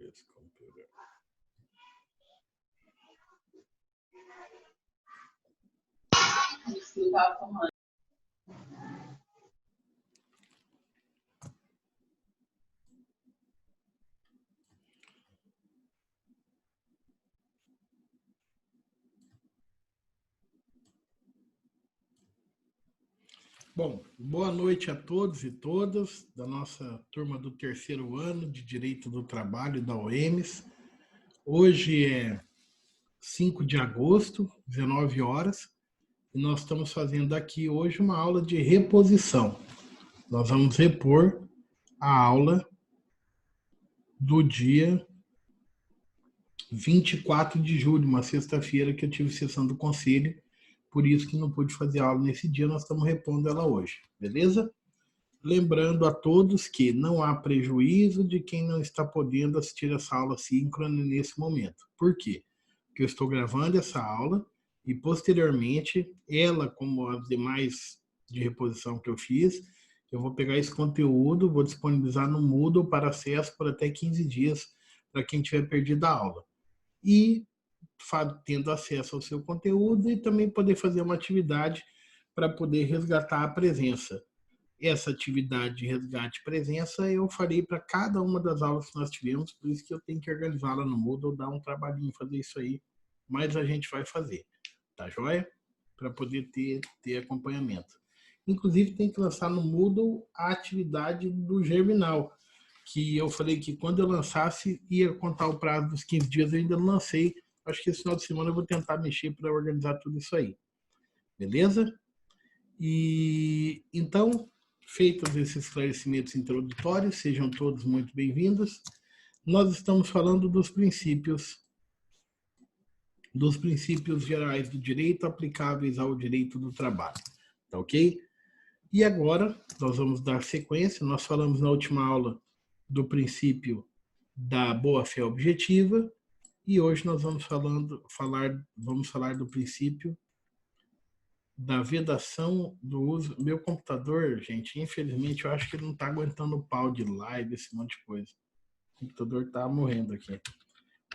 Esse computer. Bom, boa noite a todos e todas da nossa turma do terceiro ano de Direito do Trabalho da OEMS. Hoje é 5 de agosto, 19 horas, e nós estamos fazendo aqui hoje uma aula de reposição. Nós vamos repor a aula do dia 24 de julho, uma sexta-feira que eu tive sessão do conselho, por isso que não pude fazer aula nesse dia, nós estamos repondo ela hoje, beleza? Lembrando a todos que não há prejuízo de quem não está podendo assistir essa aula síncrona nesse momento. Por quê? Porque eu estou gravando essa aula e, posteriormente, ela, como as demais de reposição que eu fiz, eu vou pegar esse conteúdo, vou disponibilizar no Moodle para acesso por até 15 dias para quem tiver perdido a aula. E tendo acesso ao seu conteúdo e também poder fazer uma atividade para poder resgatar a presença. Essa atividade de resgate e presença eu farei para cada uma das aulas que nós tivemos, por isso que eu tenho que organizá-la no Moodle, dar um trabalhinho fazer isso aí, mas a gente vai fazer, tá joia? Para poder ter acompanhamento. Inclusive tem que lançar no Moodle a atividade do Germinal, que eu falei que quando eu lançasse ia contar o prazo dos 15 dias, eu ainda não lancei. Acho que esse final de semana eu vou tentar mexer para organizar tudo isso aí. Beleza? E então, feitos esses esclarecimentos introdutórios, sejam todos muito bem-vindos. Nós estamos falando dos princípios gerais do direito aplicáveis ao direito do trabalho. Tá ok? E agora, nós vamos dar sequência. Nós falamos na última aula do princípio da boa-fé objetiva, e hoje nós vamos falar do princípio da vedação do uso. Meu computador, gente, infelizmente, eu acho que ele não está aguentando o pau de live, esse monte de coisa. O computador está morrendo aqui.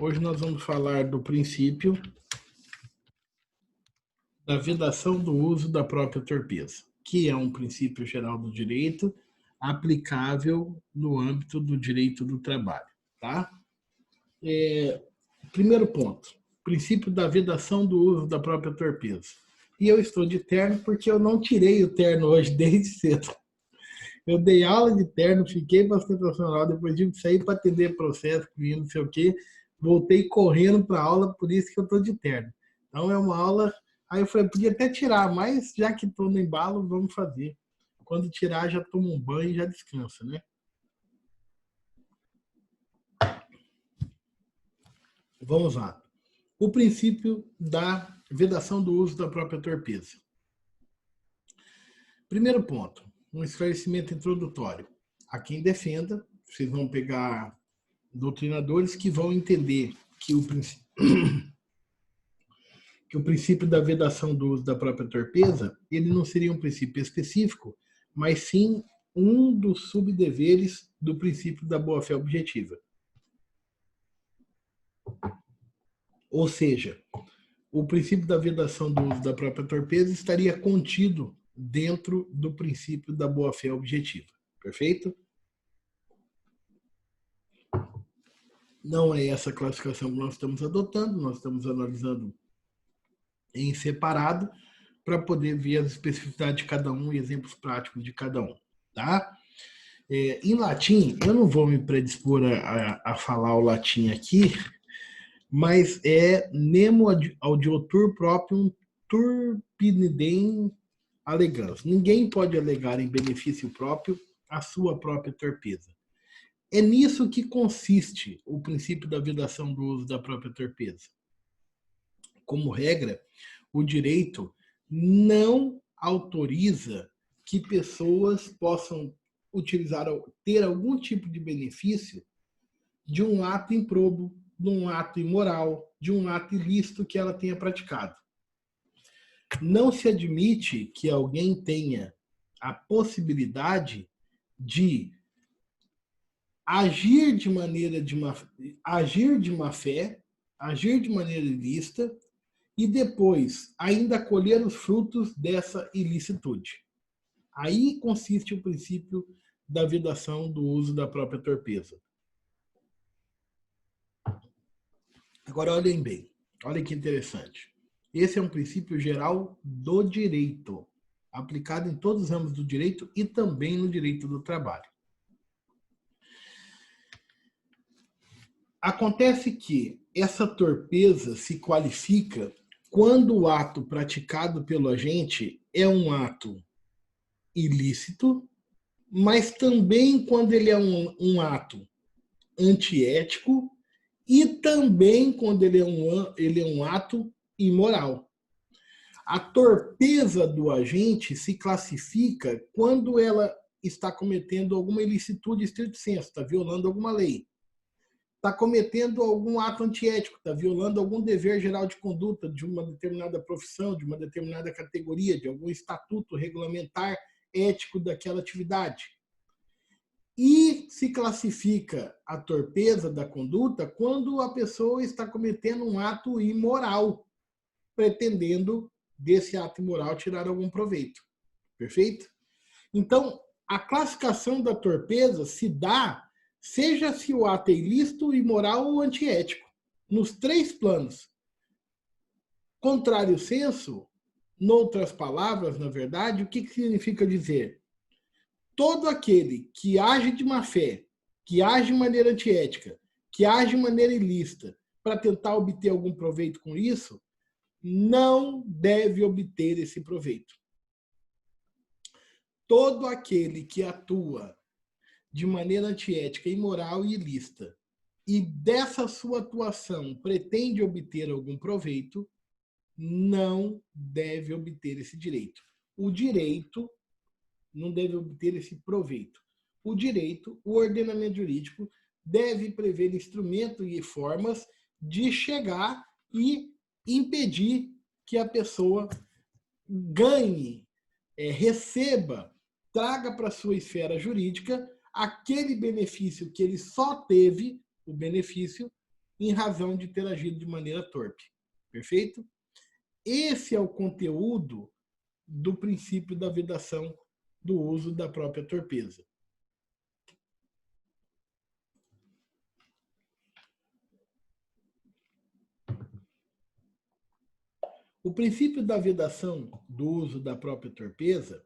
Hoje nós vamos falar do princípio da vedação do uso da própria torpeza, que é um princípio geral do direito aplicável no âmbito do direito do trabalho, tá? Primeiro ponto, princípio da vedação do uso da própria torpeza. E eu estou de terno porque eu não tirei o terno hoje desde cedo. Eu dei aula de terno, fiquei para a sustentação oral, depois tive que sair para atender processo, não sei o quê. Voltei correndo para a aula, por isso que eu estou de terno. Então é uma aula. Aí eu falei, podia até tirar, mas já que estou no embalo, vamos fazer. Quando tirar, já tomo um banho e já descansa, né? Vamos lá. O princípio da vedação do uso da própria torpeza. Primeiro ponto, um esclarecimento introdutório. A quem defenda, vocês vão pegar doutrinadores que vão entender que o princípio da vedação do uso da própria torpeza, ele não seria um princípio específico, mas sim um dos subdeveres do princípio da boa-fé objetiva. Ou seja, o princípio da vedação do uso da própria torpeza estaria contido dentro do princípio da boa-fé objetiva. Perfeito? Não é essa classificação que nós estamos adotando, nós estamos analisando em separado para poder ver as especificidades de cada um e exemplos práticos de cada um. Tá? Em latim, eu não vou me predispor a falar o latim aqui, mas é nemo audiotur proprium turpidem alegans. Ninguém pode alegar em benefício próprio a sua própria torpeza. É nisso que consiste o princípio da vedação do uso da própria torpeza. Como regra, o direito não autoriza que pessoas possam ter algum tipo de benefício de um ato improbo, de um ato imoral, de um ato ilícito que ela tenha praticado. Não se admite que alguém tenha a possibilidade de agir de má fé, agir de maneira ilícita e depois ainda colher os frutos dessa ilicitude. Aí consiste o princípio da vedação do uso da própria torpeza. Agora olhem bem, olha que interessante. Esse é um princípio geral do direito, aplicado em todos os ramos do direito e também no direito do trabalho. Acontece que essa torpeza se qualifica quando o ato praticado pelo agente é um ato ilícito, mas também quando ele é um ato antiético e também quando ele é um ato imoral. A torpeza do agente se classifica quando ela está cometendo alguma ilicitude estrito sensu, está violando alguma lei, está cometendo algum ato antiético, está violando algum dever geral de conduta de uma determinada profissão, de uma determinada categoria, de algum estatuto regulamentar ético daquela atividade. E se classifica a torpeza da conduta quando a pessoa está cometendo um ato imoral, pretendendo desse ato imoral tirar algum proveito. Perfeito? Então, a classificação da torpeza se dá, seja se o ato é ilícito, imoral ou antiético, nos três planos. Contrário sensu, noutras palavras, na verdade, o que significa dizer? Todo aquele que age de má fé, que age de maneira antiética, que age de maneira ilícita, para tentar obter algum proveito com isso, não deve obter esse proveito. Todo aquele que atua de maneira antiética, imoral e ilícita, e dessa sua atuação pretende obter algum proveito, não deve obter esse direito. O direito não deve obter esse proveito. O direito, o ordenamento jurídico, deve prever instrumentos e formas de chegar e impedir que a pessoa ganhe, receba, traga para a sua esfera jurídica aquele benefício que ele só teve, o benefício, em razão de ter agido de maneira torpe. Perfeito? Esse é o conteúdo do princípio da vedação do uso da própria torpeza. O princípio da vedação do uso da própria torpeza,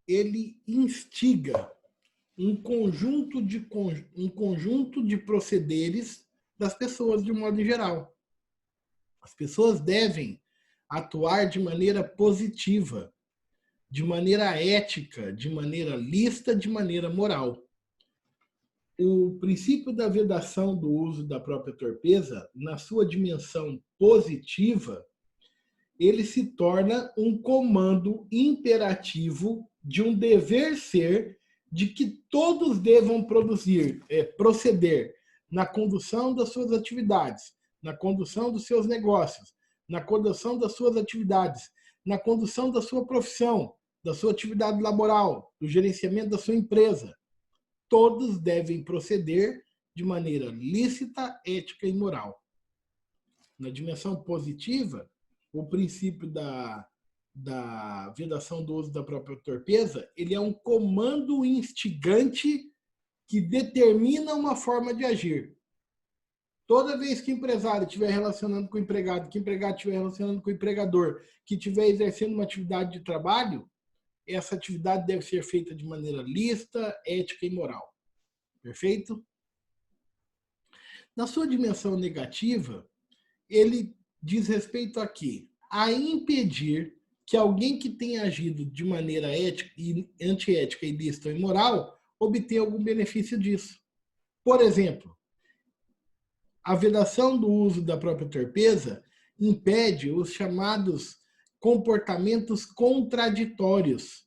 ele instiga um conjunto de procederes das pessoas de um modo geral. As pessoas devem atuar de maneira positiva, de maneira ética, de maneira lícita, de maneira moral. O princípio da vedação do uso da própria torpeza, na sua dimensão positiva, ele se torna um comando imperativo de um dever ser de que todos devam proceder na condução das suas atividades, na condução dos seus negócios, na condução das suas atividades, na condução da sua profissão, da sua atividade laboral, do gerenciamento da sua empresa. Todos devem proceder de maneira lícita, ética e moral. Na dimensão positiva, o princípio da vedação do uso da própria torpeza, ele é um comando instigante que determina uma forma de agir. Toda vez que o empresário estiver relacionando com o empregado, que o empregado estiver relacionando com o empregador, que estiver exercendo uma atividade de trabalho, essa atividade deve ser feita de maneira lícita, ética e moral. Perfeito? Na sua dimensão negativa, ele diz respeito a quê? A impedir que alguém que tenha agido de maneira ética e antiética, ilícita ou imoral obtenha algum benefício disso. Por exemplo, a vedação do uso da própria torpeza impede os chamados comportamentos contraditórios.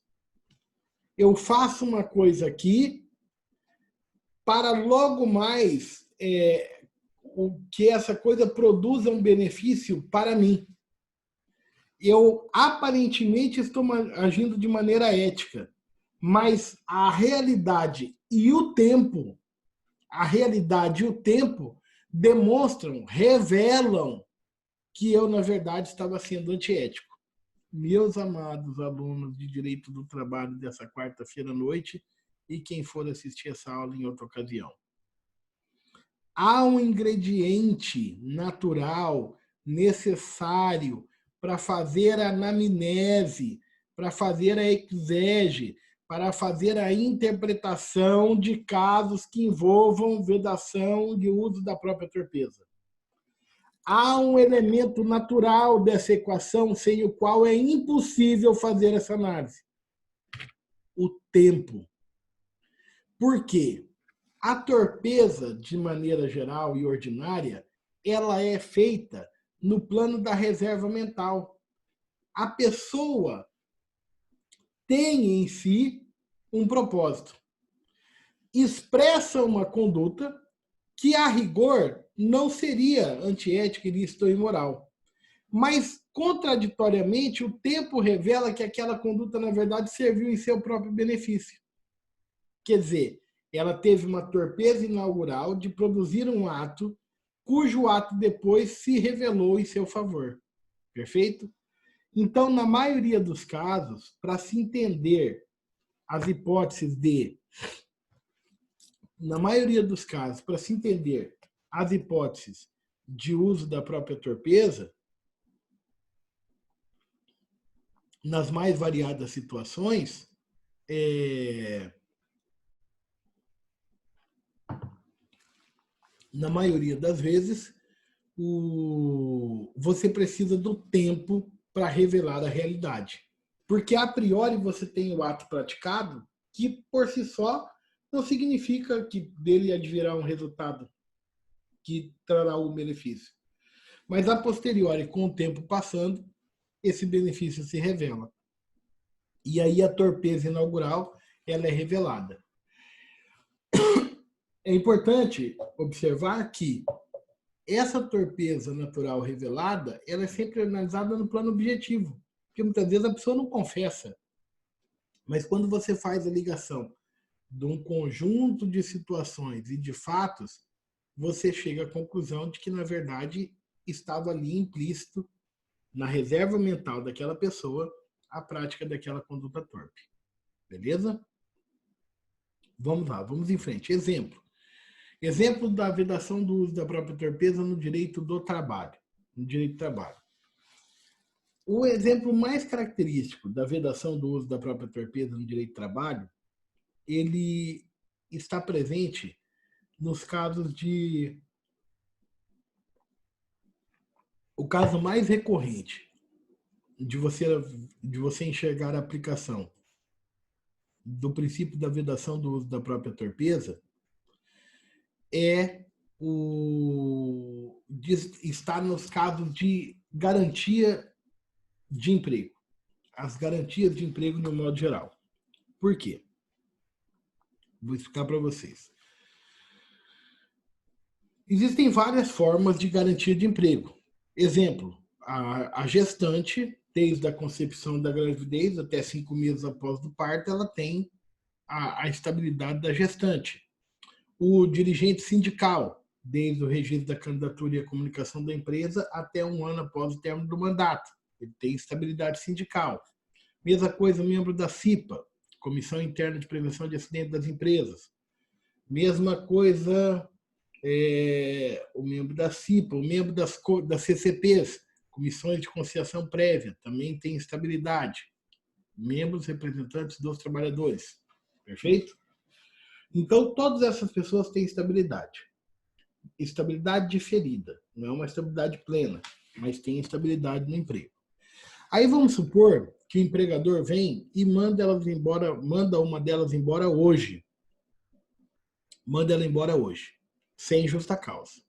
Eu faço uma coisa aqui para logo mais que essa coisa produza um benefício para mim. Eu aparentemente estou agindo de maneira ética, mas a realidade e o tempo a realidade e o tempo demonstram, revelam que eu, na verdade, estava sendo antiético. Meus amados alunos de Direito do Trabalho dessa quarta-feira à noite e quem for assistir essa aula em outra ocasião. Há um ingrediente natural necessário para fazer a anamnese, para fazer a exegese, para fazer a interpretação de casos que envolvam vedação de uso da própria torpeza. Há um elemento natural dessa equação sem o qual é impossível fazer essa análise. O tempo. Por quê? A torpeza, de maneira geral e ordinária, ela é feita no plano da reserva mental. A pessoa tem em si um propósito. Expressa uma conduta que, a rigor, não seria antiética, ilícita ou imoral. Mas, contraditoriamente, o tempo revela que aquela conduta, na verdade, serviu em seu próprio benefício. Quer dizer, ela teve uma torpeza inaugural de produzir um ato cujo ato depois se revelou em seu favor. Perfeito? Então, na maioria dos casos, para se entender as hipóteses de... Na maioria dos casos, para se entender as hipóteses de uso da própria torpeza, nas mais variadas situações, na maioria das vezes, você precisa do tempo para revelar a realidade. Porque, a priori, você tem o ato praticado, que, por si só, não significa que dele advirá um resultado que trará um benefício. Mas, a posteriori, com o tempo passando, esse benefício se revela. E aí a torpeza inaugural ela é revelada. É importante observar que essa torpeza natural revelada, ela é sempre analisada no plano objetivo, porque muitas vezes a pessoa não confessa. Mas quando você faz a ligação de um conjunto de situações e de fatos, você chega à conclusão de que, na verdade, estava ali implícito na reserva mental daquela pessoa a prática daquela conduta torpe. Beleza? Vamos lá, vamos em frente. Exemplo. Exemplo da vedação do uso da própria torpeza no direito do trabalho. No direito do trabalho. O exemplo mais característico da vedação do uso da própria torpeza no direito do trabalho, ele está presente nos casos de... O caso mais recorrente de você enxergar a aplicação do princípio da vedação do uso da própria torpeza está nos casos de garantia de emprego. As garantias de emprego no modo geral. Por quê? Vou explicar para vocês. Existem várias formas de garantia de emprego. Exemplo, a gestante, desde a concepção da gravidez até 5 meses após o parto, ela tem a estabilidade da gestante. O dirigente sindical, desde o registro da candidatura e a comunicação da empresa até 1 ano após o término do mandato. Ele tem estabilidade sindical. Mesma coisa o membro da CIPA, Comissão Interna de Prevenção de Acidentes das Empresas. Mesma coisa o membro da CIPA, o membro das CCPs, Comissões de Conciliação Prévia, também tem estabilidade. Membros representantes dos trabalhadores. Perfeito? Então, todas essas pessoas têm estabilidade. Estabilidade diferida. Não é uma estabilidade plena, mas tem estabilidade no emprego. Aí vamos supor que o empregador vem e manda uma delas embora hoje. Manda ela embora hoje, sem justa causa.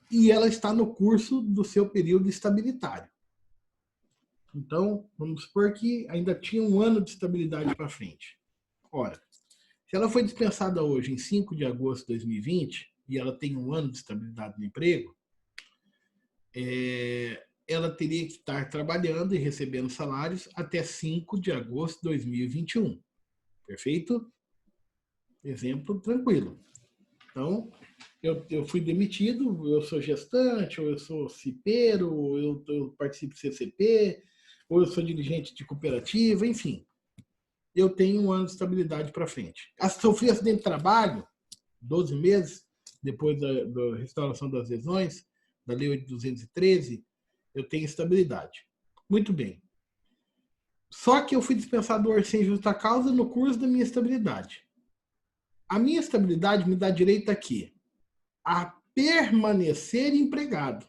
E ela está no curso do seu período estabilitário. Então, vamos supor que ainda tinha 1 ano de estabilidade para frente. Ora, se ela foi dispensada hoje, em 5 de agosto de 2020, e ela tem 1 ano de estabilidade no emprego, ela teria que estar trabalhando e recebendo salários até 5 de agosto de 2021. Perfeito? Exemplo tranquilo. Então, eu fui demitido, eu sou gestante, ou eu sou cipeiro, ou eu participo do CCP, ou eu sou dirigente de cooperativa, enfim. Eu tenho um ano de estabilidade para frente. Sofri acidente de trabalho, 12 meses, depois da restauração das lesões, da Lei 8.213, eu tenho estabilidade. Muito bem. Só que eu fui dispensado sem justa causa no curso da minha estabilidade. A minha estabilidade me dá direito aqui a permanecer empregado.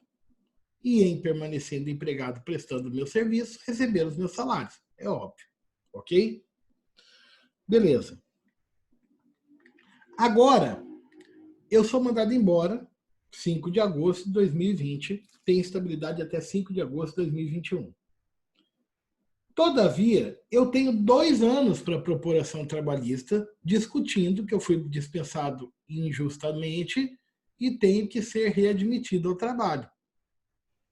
E em permanecendo empregado, prestando meu serviço, receber os meus salários. É óbvio. Ok? Beleza. Agora, eu sou mandado embora 5 de agosto de 2020. Tenho estabilidade até 5 de agosto de 2021. Todavia, eu tenho 2 anos para propor ação trabalhista, discutindo que eu fui dispensado injustamente e tenho que ser readmitido ao trabalho,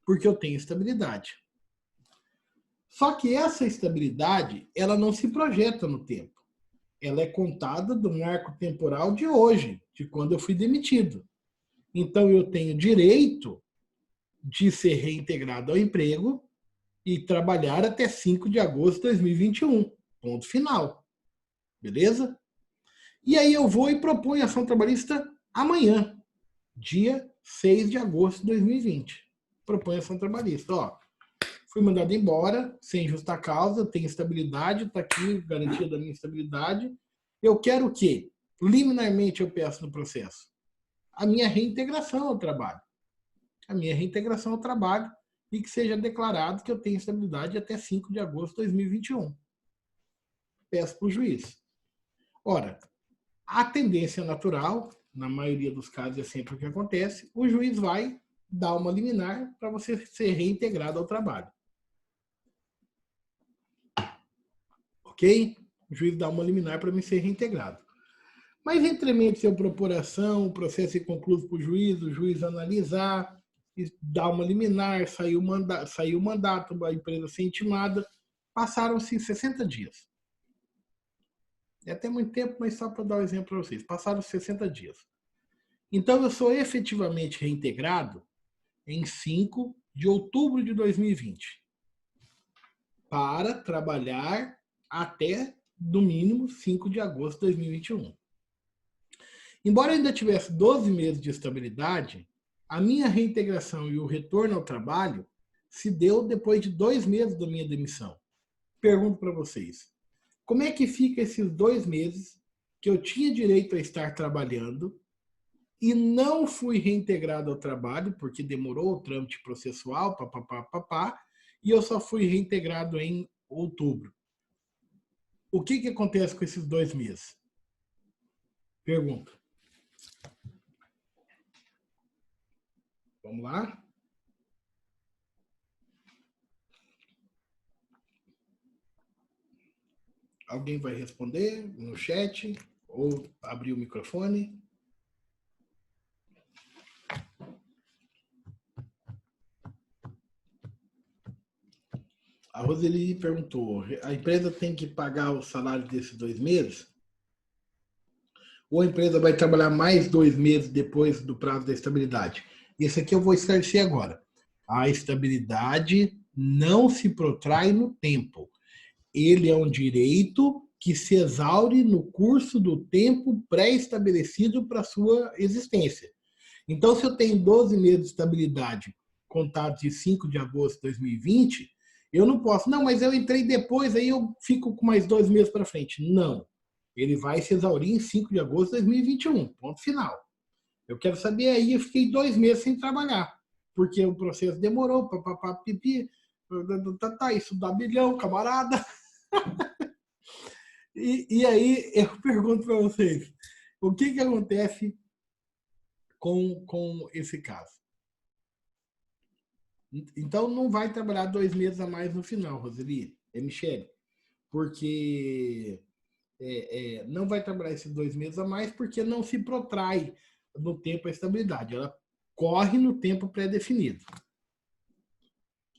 porque eu tenho estabilidade. Só que essa estabilidade, ela não se projeta no tempo. Ela é contada do marco temporal de hoje, de quando eu fui demitido. Então, eu tenho direito de ser reintegrado ao emprego e trabalhar até 5 de agosto de 2021. Ponto final. Beleza? E aí eu vou e proponho ação trabalhista amanhã, dia 6 de agosto de 2020. Proponho ação trabalhista. Ó, fui mandado embora, sem justa causa, tenho estabilidade, está aqui garantia da minha estabilidade. Eu quero o quê? Liminarmente eu peço no processo. A minha reintegração ao trabalho. A minha reintegração ao trabalho e que seja declarado que eu tenho estabilidade até 5 de agosto de 2021. Peço para o juiz. Ora, a tendência natural, na maioria dos casos é sempre o que acontece, o juiz vai dar uma liminar para você ser reintegrado ao trabalho. Ok? O juiz dá uma liminar para me ser reintegrado. Mas, entremente, se eu propor ação, o processo é concluído para o juiz analisar, dar uma liminar, saiu o mandato, a empresa ser intimada, passaram-se 60 dias. É até muito tempo, mas só para dar um exemplo para vocês. Passaram 60 dias. Então, eu sou efetivamente reintegrado em 5 de outubro de 2020 para trabalhar até, no mínimo, 5 de agosto de 2021. Embora eu ainda tivesse 12 meses de estabilidade, a minha reintegração e o retorno ao trabalho se deu depois de 2 meses da minha demissão. Pergunto para vocês, como é que fica esses 2 meses que eu tinha direito a estar trabalhando e não fui reintegrado ao trabalho, porque demorou o trâmite processual, e eu só fui reintegrado em outubro. O que acontece com esses 2 meses? Pergunta. Vamos lá? Alguém vai responder no chat ou abrir o microfone? A Roseli perguntou, a empresa tem que pagar o salário desses 2 meses? Ou a empresa vai trabalhar mais 2 meses depois do prazo da estabilidade? Isso aqui eu vou esclarecer agora. A estabilidade não se protrai no tempo. Ele é um direito que se exaure no curso do tempo pré-estabelecido para sua existência. Então, se eu tenho 12 meses de estabilidade contados de 5 de agosto de 2020, eu não posso, não, mas eu entrei depois, aí eu fico com mais 2 meses para frente. Não. Ele vai se exaurir em 5 de agosto de 2021, ponto final. Eu quero saber aí, eu fiquei 2 meses sem trabalhar, porque o processo demorou, pipi, isso dá bilhão, camarada. E aí eu pergunto para vocês, o que acontece com esse caso? Então não vai trabalhar 2 meses a mais no final, Roseli, Michele, porque não vai trabalhar esses 2 meses a mais porque não se protrai no tempo a estabilidade, ela corre no tempo pré-definido.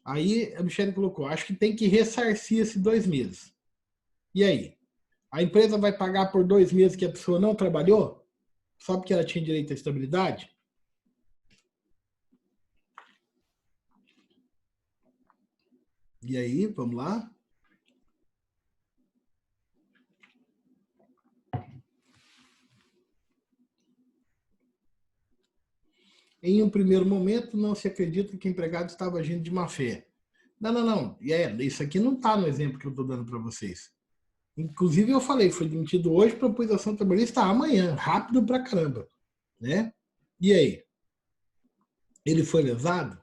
Aí a Michele colocou, acho que tem que ressarcir esses 2 meses. E aí? A empresa vai pagar por 2 meses que a pessoa não trabalhou? Só porque ela tinha direito à estabilidade? E aí, vamos lá? Em um primeiro momento, não se acredita que o empregado estava agindo de má fé. Não, não, não. Isso aqui não está no exemplo que eu estou dando para vocês. Inclusive, eu falei, foi demitido hoje, propôs ação trabalhista amanhã. Rápido pra caramba. Né? E aí? Ele foi lesado?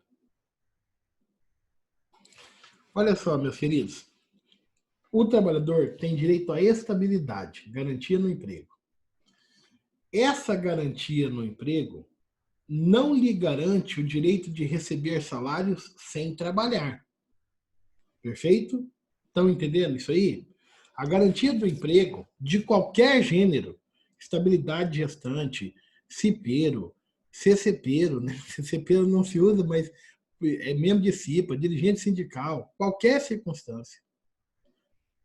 Olha só, meus queridos. O trabalhador tem direito à estabilidade, garantia no emprego. Essa garantia no emprego não lhe garante o direito de receber salários sem trabalhar. Perfeito? Estão entendendo isso aí? A garantia do emprego, de qualquer gênero, estabilidade gestante, CIPeiro, CCPeiro, né? CCPeiro não se usa, mas é membro de CIPA, dirigente sindical, qualquer circunstância.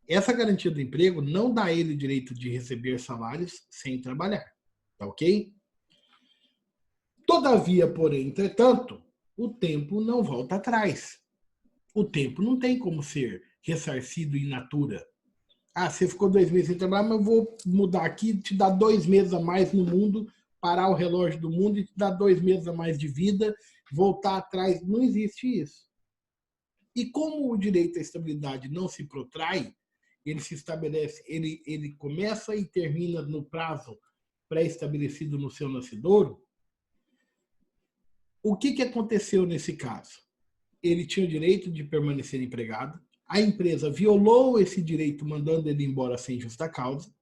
Essa garantia do emprego não dá a ele o direito de receber salários sem trabalhar. Tá ok? Todavia, porém, entretanto, o tempo não volta atrás. O tempo não tem como ser ressarcido in natura. Ah, você ficou 2 meses sem trabalhar, mas eu vou mudar aqui, te dar 2 meses a mais no mundo, parar o relógio do mundo e te dar 2 meses a mais de vida, voltar atrás. Não existe isso. E como o direito à estabilidade não se protrai, ele se estabelece, ele começa e termina no prazo pré-estabelecido no seu nascedouro. O que aconteceu nesse caso? Ele tinha o direito de permanecer empregado, a empresa violou esse direito mandando ele embora sem justa causa,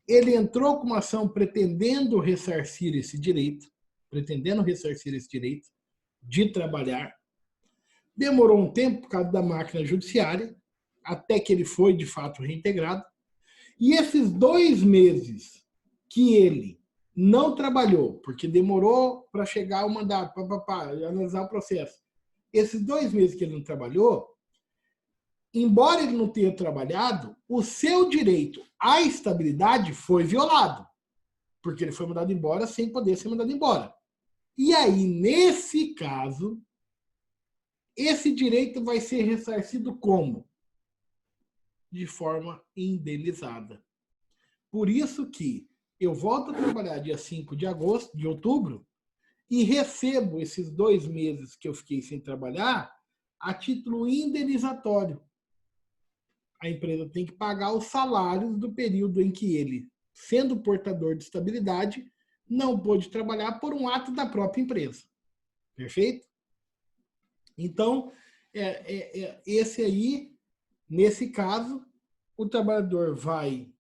ele entrou com uma ação pretendendo ressarcir esse direito de trabalhar, demorou um tempo por causa da máquina judiciária, até que ele foi de fato reintegrado, e esses 2 meses que ele não trabalhou, porque demorou para chegar o mandato, analisar o processo, esses 2 meses que ele não trabalhou, embora ele não tenha trabalhado, o seu direito à estabilidade foi violado, porque ele foi mandado embora sem poder ser mandado embora. E aí, nesse caso, esse direito vai ser ressarcido como? De forma indenizada. Por isso que eu volto a trabalhar dia 5 de outubro, e recebo esses 2 meses que eu fiquei sem trabalhar a título indenizatório. A empresa tem que pagar os salários do período em que ele, sendo portador de estabilidade, não pôde trabalhar por um ato da própria empresa. Perfeito? Então, esse aí, nesse caso, o trabalhador vai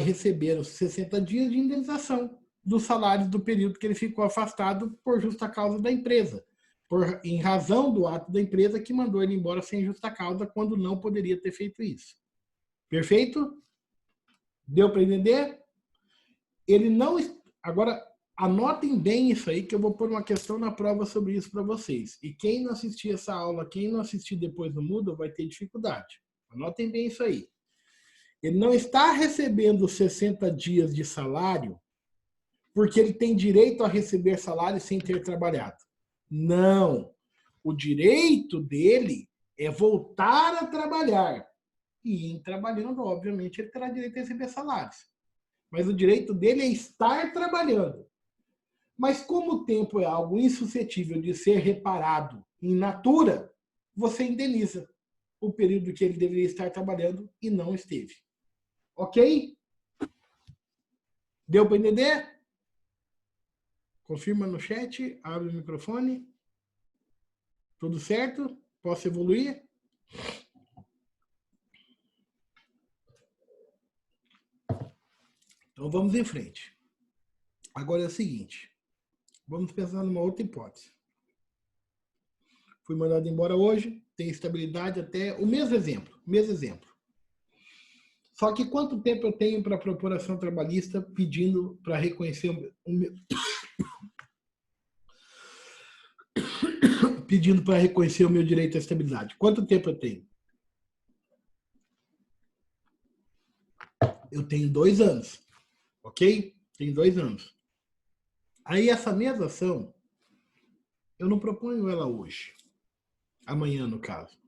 receber os 60 dias de indenização dos salários do período que ele ficou afastado por justa causa da empresa, em razão do ato da empresa que mandou ele embora sem justa causa, quando não poderia ter feito isso. Perfeito? Deu para entender? Ele não... Agora, anotem bem isso aí, que eu vou pôr uma questão na prova sobre isso para vocês. E quem não assistir essa aula, quem não assistir depois no Moodle, vai ter dificuldade. Anotem bem isso aí. Ele não está recebendo 60 dias de salário porque ele tem direito a receber salário sem ter trabalhado. Não. O direito dele é voltar a trabalhar. E em trabalhando, obviamente, ele terá direito a receber salários. Mas o direito dele é estar trabalhando. Mas como o tempo é algo insuscetível de ser reparado in natura, você indeniza o período que ele deveria estar trabalhando e não esteve. Ok? Deu para entender? Confirma no chat, abre o microfone. Tudo certo? Posso evoluir? Então vamos em frente. Agora é o seguinte. Vamos pensar numa outra hipótese. Fui mandado embora hoje, tem estabilidade até o mesmo exemplo. Só que quanto tempo eu tenho para propor ação trabalhista pedindo para reconhecer pedindo para reconhecer o meu direito à estabilidade? Quanto tempo eu tenho? Eu tenho 2 anos. Ok? Tem 2 anos. Aí essa mesma ação, eu não proponho ela hoje. Amanhã, no caso.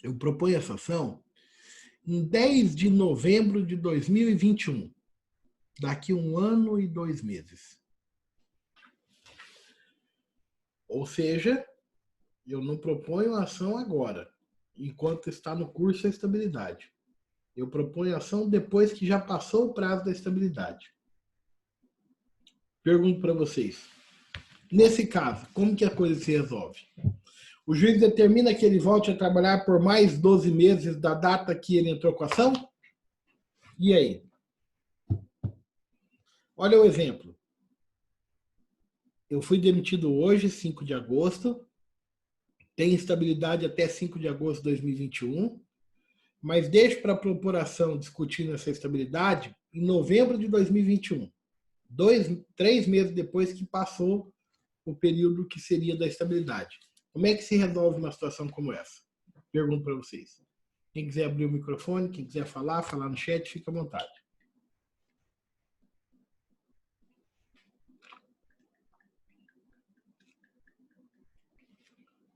Eu proponho essa ação em 10 de novembro de 2021. Daqui 1 ano e 2 meses. Ou seja, eu não proponho a ação agora, enquanto está no curso a estabilidade. Eu proponho a ação depois que já passou o prazo da estabilidade. Pergunto para vocês. Nesse caso, como que a coisa se resolve? O juiz determina que ele volte a trabalhar por mais 12 meses da data que ele entrou com a ação? E aí? Olha o exemplo. Eu fui demitido hoje, 5 de agosto. Tem estabilidade até 5 de agosto de 2021. Mas deixo para a corporação discutindo essa estabilidade em novembro de 2021. 3 meses depois que passou o período que seria da estabilidade. Como é que se resolve uma situação como essa? Pergunto para vocês. Quem quiser abrir o microfone, quem quiser falar no chat, fica à vontade.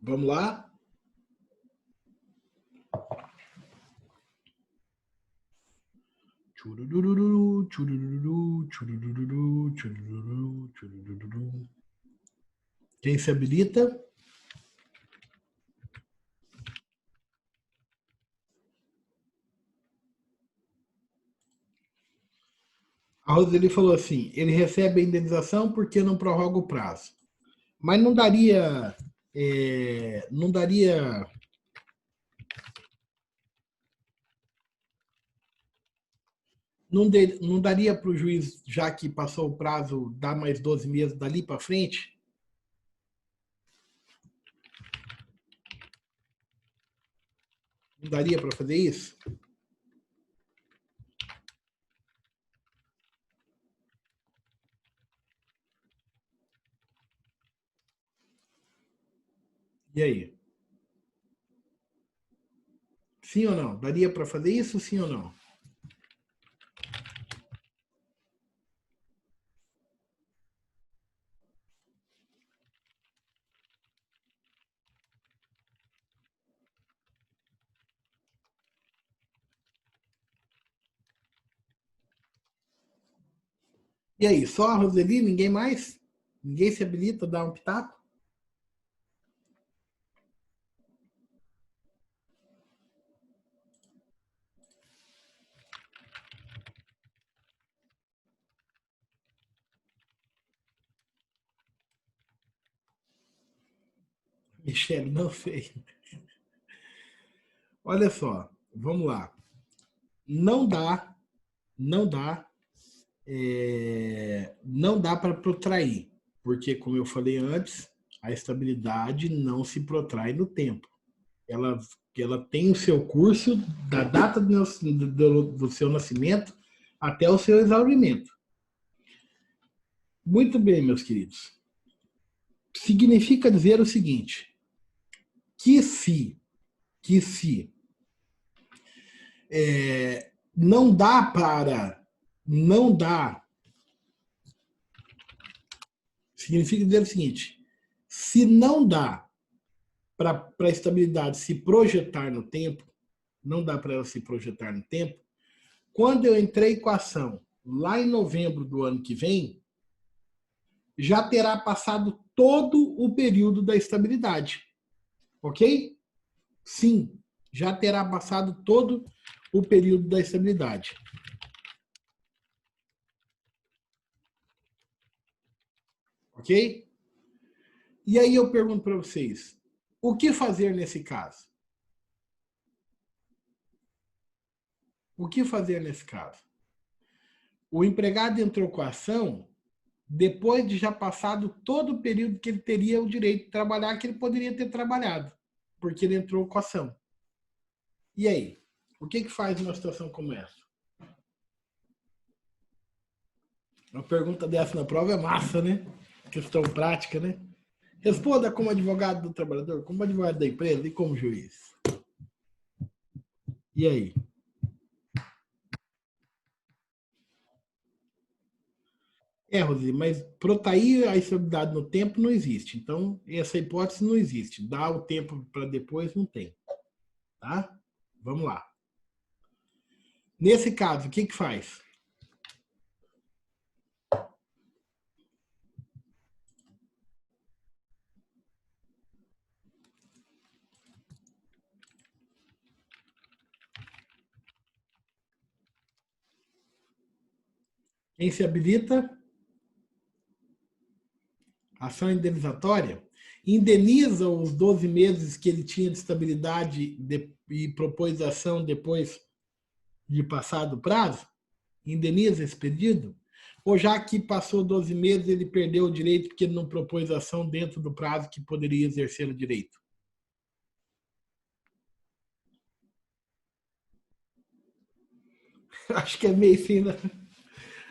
Vamos lá? Churururu, churururu, churururu, churururu, churururu. Quem se habilita? A Roseli falou assim, ele recebe a indenização porque não prorroga o prazo. Mas não daria... não daria... Não daria para o juiz, já que passou o prazo, dar mais 12 meses dali para frente? Não daria para fazer isso? E aí? Sim ou não? Daria para fazer isso, sim ou não? E aí, só a Roseli, ninguém mais? Ninguém se habilita a dar um pitaco? Michele, não sei. Olha só, vamos lá. Não dá, não dá, não dá para protrair, porque, como eu falei antes, a estabilidade não se protrai no tempo. Ela tem o seu curso da data do seu nascimento até o seu exaurimento. Muito bem, meus queridos. Significa dizer o seguinte, que se não dá para, não dá, significa dizer o seguinte, se não dá para a estabilidade se projetar no tempo, não dá para ela se projetar no tempo, quando eu entrei com a ação lá em novembro do ano que vem, já terá passado todo o período da estabilidade. Ok? Sim, já terá passado todo o período da estabilidade. Ok? E aí eu pergunto para vocês, o que fazer nesse caso? O que fazer nesse caso? O empregado entrou com a ação depois de já passado todo o período que ele teria o direito de trabalhar, que ele poderia ter trabalhado, porque ele entrou com a ação. E aí? O que faz numa situação como essa? Uma pergunta dessa na prova é massa, né? Questão prática, né? Responda como advogado do trabalhador, como advogado da empresa e como juiz. E aí? Rosy, mas protrair a estabilidade no tempo não existe. Então, essa hipótese não existe. Dar o tempo para depois não tem. Tá? Vamos lá. Nesse caso, o que faz? Quem se habilita? Ação indenizatória. Indeniza os 12 meses que ele tinha de estabilidade e propôs ação depois de passado o prazo? Indeniza esse pedido? Ou já que passou 12 meses, ele perdeu o direito porque ele não propôs ação dentro do prazo que poderia exercer o direito? Acho que é meio sem.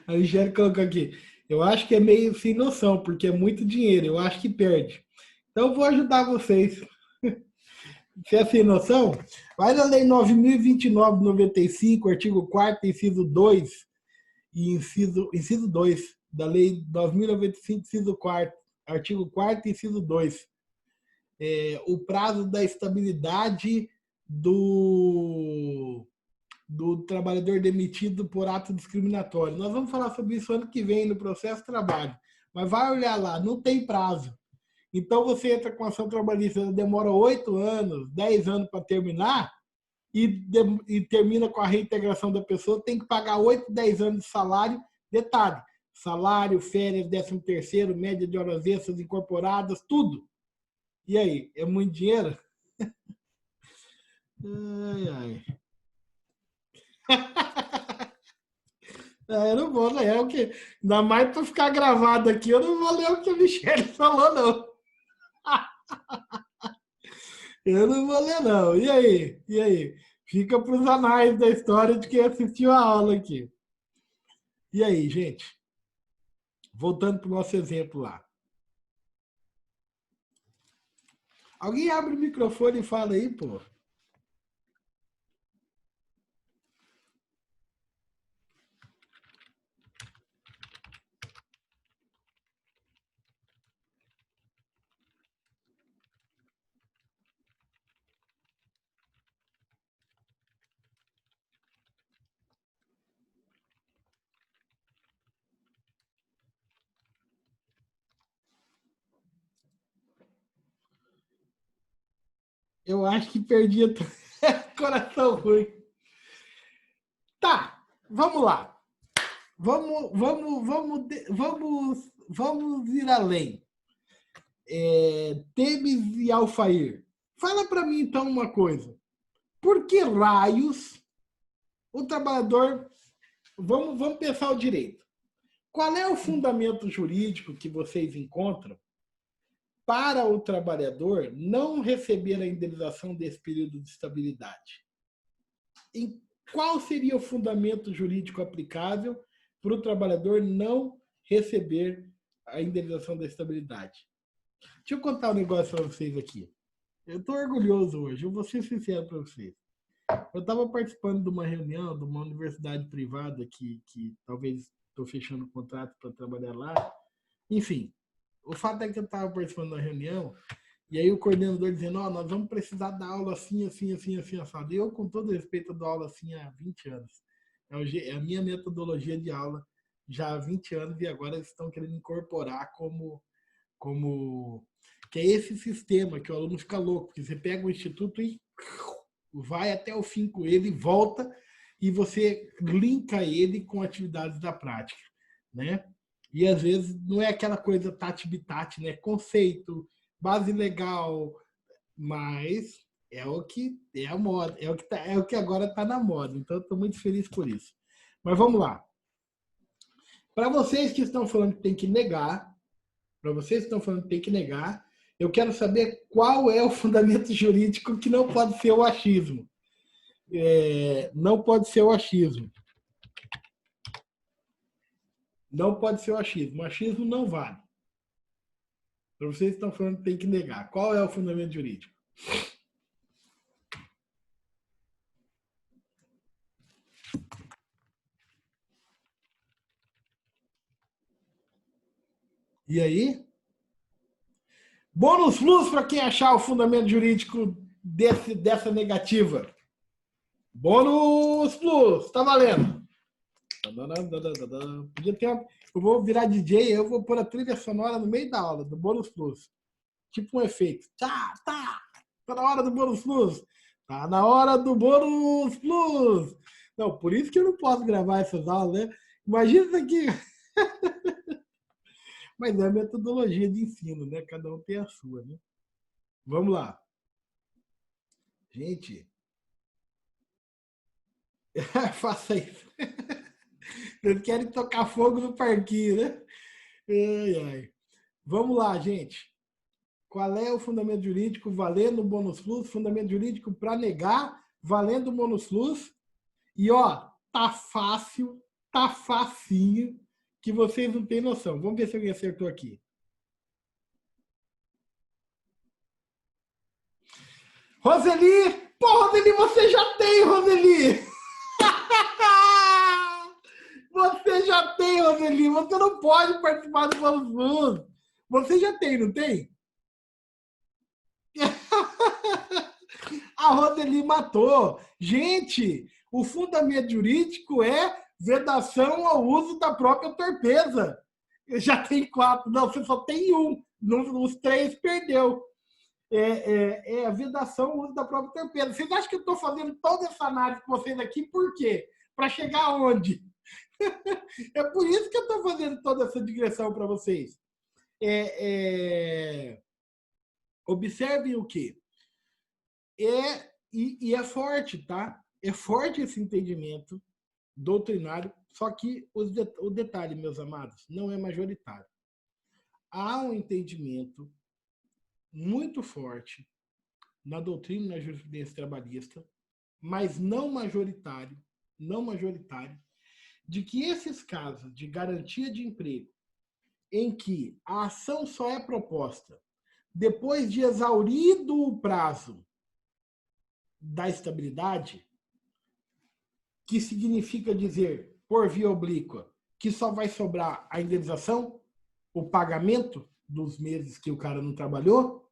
A Angélica colocou aqui. Eu acho que é meio sem noção, porque é muito dinheiro. Eu acho que perde. Então, eu vou ajudar vocês. Se é sem noção, vai na Lei 9.029/95, artigo 4º, inciso 2 e inciso 2 da Lei 9.095, inciso 4º, artigo 4º, inciso 2. O prazo da estabilidade do trabalhador demitido por ato discriminatório. Nós vamos falar sobre isso ano que vem no processo de trabalho. Mas vai olhar lá, não tem prazo. Então você entra com ação trabalhista, demora 8 anos, 10 anos para terminar, e termina com a reintegração da pessoa, tem que pagar 8, 10 anos de salário. Detalhe: salário, férias, 13º, média de horas extras incorporadas, tudo. E aí, é muito dinheiro? Ai, ai. Eu não vou ler o que. Ainda mais para ficar gravado aqui, eu não vou ler o que a Michelle falou, não. Eu não vou ler, não. E aí? E aí? Fica para os anais da história de quem assistiu a aula aqui. E aí, gente? Voltando para o nosso exemplo lá. Alguém abre o microfone e fala aí, pô. Eu acho que perdi coração ruim. Tá, vamos lá. Vamos ir além. Temes e Alfair. Fala para mim então uma coisa. Por que raios o trabalhador. Vamos pensar o direito. Qual é o fundamento jurídico que vocês encontram para o trabalhador não receber a indenização desse período de estabilidade? Em qual seria o fundamento jurídico aplicável para o trabalhador não receber a indenização da estabilidade? Deixa eu contar um negócio para vocês aqui. Eu estou orgulhoso hoje, eu vou ser sincero para vocês. Eu estava participando de uma reunião de uma universidade privada que talvez estou fechando o contrato para trabalhar lá. Enfim, o fato é que eu estava participando da reunião e aí o coordenador dizendo, oh, nós vamos precisar dar aula assim, assim, assim, assim, assado. E eu, com todo respeito, dou aula assim há 20 anos. É a minha metodologia de aula já há 20 anos e agora eles estão querendo incorporar como que é esse sistema que o aluno fica louco, que você pega o instituto e vai até o fim com ele, volta e você linka ele com atividades da prática, né? E às vezes não é aquela coisa tati-bitati, né? Conceito, base legal, mas é o que é a moda, é o que agora está na moda. Então estou muito feliz por isso. Mas vamos lá. Para vocês que estão falando que tem que negar, para vocês que estão falando que tem que negar, eu quero saber qual é o fundamento jurídico que não pode ser o achismo. Não pode ser o achismo. Não pode ser o achismo. O achismo não vale. Para vocês que estão falando que tem que negar. Qual é o fundamento jurídico? E aí? Bônus plus para quem achar o fundamento jurídico dessa negativa. Bônus plus, tá valendo. Podia ter uma... Eu vou virar DJ, eu vou pôr a trilha sonora no meio da aula, do bônus plus. Tipo um efeito. Tá na hora do bônus plus. Tá na hora do bônus plus. Não, por isso que eu não posso gravar essas aulas, né? Imagina isso aqui. Mas é a metodologia de ensino, né? Cada um tem a sua, né? Vamos lá. Gente, faça isso. Vocês querem tocar fogo no parquinho, né? Ai, ai. Vamos lá, gente. Qual é o fundamento jurídico valendo o bônus plus? Fundamento jurídico para negar valendo o bônus plus. E, ó, tá fácil, tá facinho, que vocês não têm noção. Vamos ver se alguém acertou aqui. Roseli! Pô, Roseli, você já tem, Roseli! Você já tem, Roseli! Você não pode participar do bônus plus. Você já tem, não tem? A Roseli matou. Gente, o fundamento jurídico é vedação ao uso da própria torpeza. Já tem 4. Não, você só tem 1. Os 3 perdeu. É a vedação ao uso da própria torpeza. Vocês acham que eu estou fazendo toda essa análise com vocês aqui? Por quê? Para chegar aonde? É por isso que eu estou fazendo toda essa digressão para vocês. Observem o quê? E é forte, tá? É forte esse entendimento doutrinário, só que o detalhe, meus amados, não é majoritário. Há um entendimento muito forte na doutrina e na jurisprudência trabalhista, mas não majoritário, de que esses casos de garantia de emprego, em que a ação só é proposta depois de exaurido o prazo da estabilidade, que significa dizer, por via oblíqua, que só vai sobrar a indenização, o pagamento dos meses que o cara não trabalhou,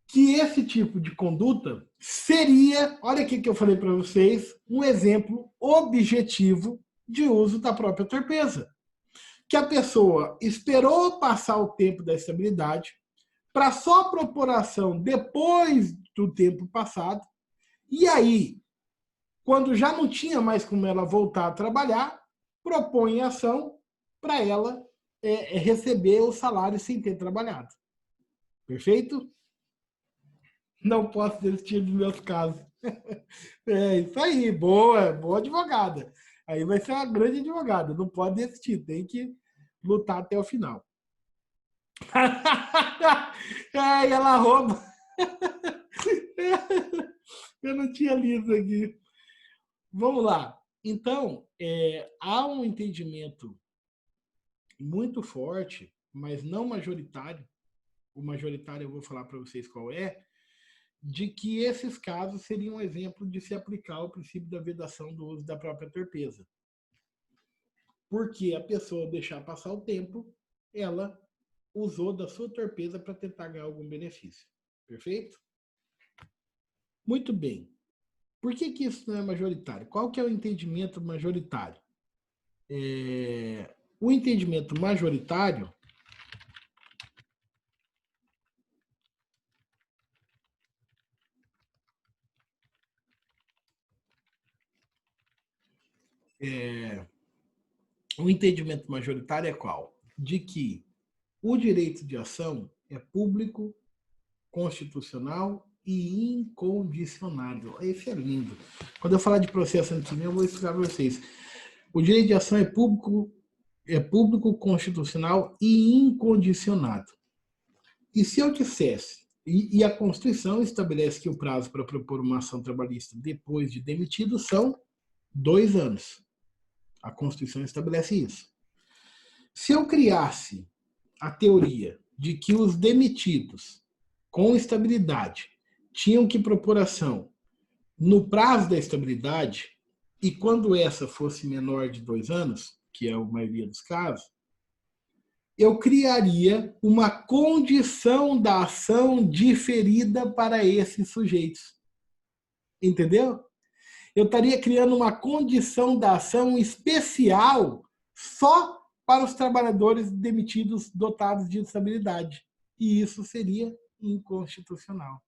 que esse tipo de conduta seria, olha aqui que eu falei para vocês, um exemplo objetivo de uso da própria torpeza. Que a pessoa esperou passar o tempo da estabilidade para só propor ação depois do tempo passado, e aí, quando já não tinha mais como ela voltar a trabalhar, propõe ação para ela receber o salário sem ter trabalhado. Perfeito? Não posso desistir dos meus casos. É isso aí, boa advogada. Aí vai ser uma grande advogada, não pode desistir, tem que lutar até o final. Ai, ela rouba. Eu não tinha lido aqui. Vamos lá. Então, há um entendimento muito forte, mas não majoritário. O majoritário eu vou falar para vocês qual é, de que esses casos seriam um exemplo de se aplicar o princípio da vedação do uso da própria torpeza. Porque a pessoa deixar passar o tempo, ela usou da sua torpeza para tentar ganhar algum benefício. Perfeito? Muito bem. Por que isso não é majoritário? Qual que é o entendimento majoritário? O entendimento majoritário é qual? De que o direito de ação é público, constitucional e incondicionado. Esse é lindo. Quando eu falar de processo antigo, eu vou explicar para vocês. O direito de ação é público, constitucional e incondicionado. E se eu dissesse, e a Constituição estabelece que o prazo para propor uma ação trabalhista depois de demitido são 2 anos. A Constituição estabelece isso. Se eu criasse a teoria de que os demitidos com estabilidade tinham que propor ação no prazo da estabilidade, e quando essa fosse menor de 2 anos, que é a maioria dos casos, eu criaria uma condição da ação diferida para esses sujeitos. Entendeu? Eu estaria criando uma condição da ação especial só para os trabalhadores demitidos dotados de estabilidade. E isso seria inconstitucional.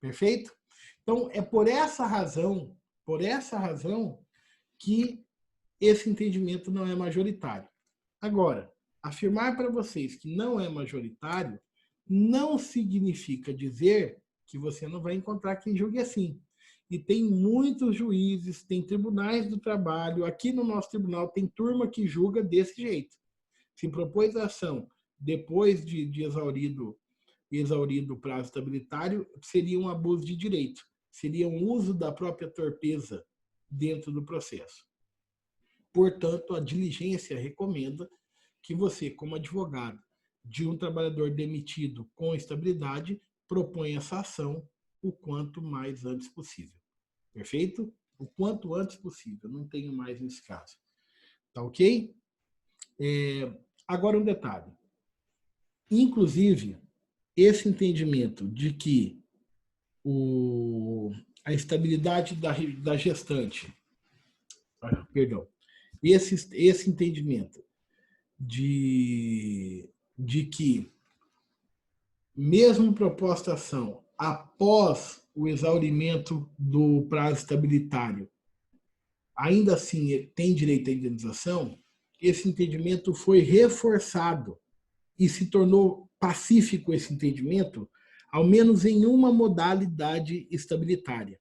Perfeito? Então, é por essa razão que esse entendimento não é majoritário. Agora, afirmar para vocês que não é majoritário não significa dizer que você não vai encontrar quem julgue assim. E tem muitos juízes, tem tribunais do trabalho. Aqui no nosso tribunal tem turma que julga desse jeito. Se propôs a ação depois de exaurido o prazo estabilitário, seria um abuso de direito. Seria um uso da própria torpeza dentro do processo. Portanto, a diligência recomenda que você, como advogado de um trabalhador demitido com estabilidade, proponha essa ação o quanto mais antes possível. Perfeito? O quanto antes possível. Não tenho mais nesse caso. Tá ok? Agora um detalhe. Inclusive, esse entendimento de que a estabilidade da gestante, perdão, esse entendimento de que, mesmo proposta ação após o exaurimento do prazo estabilitário, ainda assim tem direito à indenização, esse entendimento foi reforçado e se tornou pacífico esse entendimento, ao menos em uma modalidade estabilitária,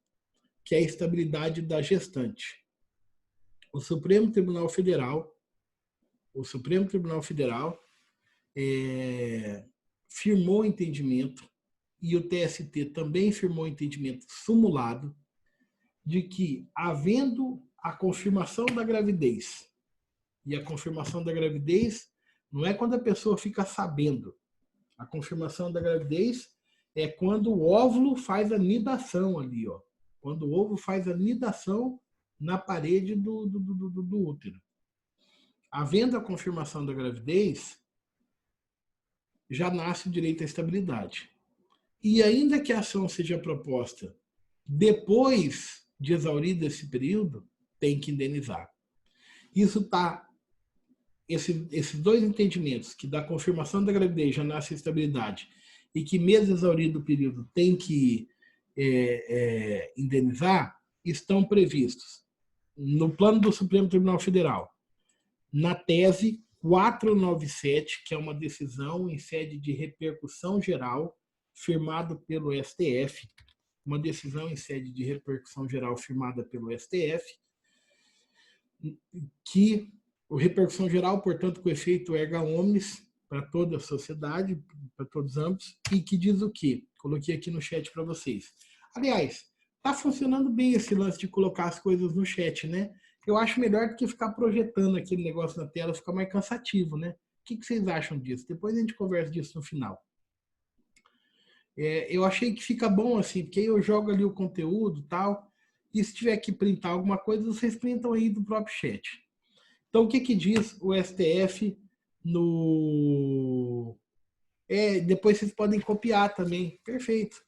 que é a estabilidade da gestante. O Supremo Tribunal Federal firmou o entendimento, e o TST também firmou o entendimento sumulado, de que, havendo a confirmação da gravidez, e a confirmação da gravidez não é quando a pessoa fica sabendo. A confirmação da gravidez é quando o óvulo faz a nidação ali, ó. Quando o ovo faz a nidação na parede do útero. Havendo a confirmação da gravidez, já nasce o direito à estabilidade. E ainda que a ação seja proposta depois de exaurido esse período, tem que indenizar. Isso está... Esses dois entendimentos, que da confirmação da gravidez já nasce a estabilidade e que, mesmo exaurido o período, tem que indenizar, estão previstos no plano do Supremo Tribunal Federal, na tese 497, que é uma decisão em sede de repercussão geral, firmado pelo STF, uma decisão em sede de repercussão geral firmada pelo STF, que a repercussão geral, portanto, com efeito erga omnes para toda a sociedade, para todos os âmbitos, e que diz o quê? Coloquei aqui no chat para vocês. Aliás, está funcionando bem esse lance de colocar as coisas no chat, né? Eu acho melhor do que ficar projetando aquele negócio na tela, fica mais cansativo, né? O que vocês acham disso? Depois a gente conversa disso no final. Eu achei que fica bom assim, porque aí eu jogo ali o conteúdo e tal, e se tiver que printar alguma coisa, vocês printam aí do próprio chat. Então, o que diz o STF no... depois vocês podem copiar também. Perfeito.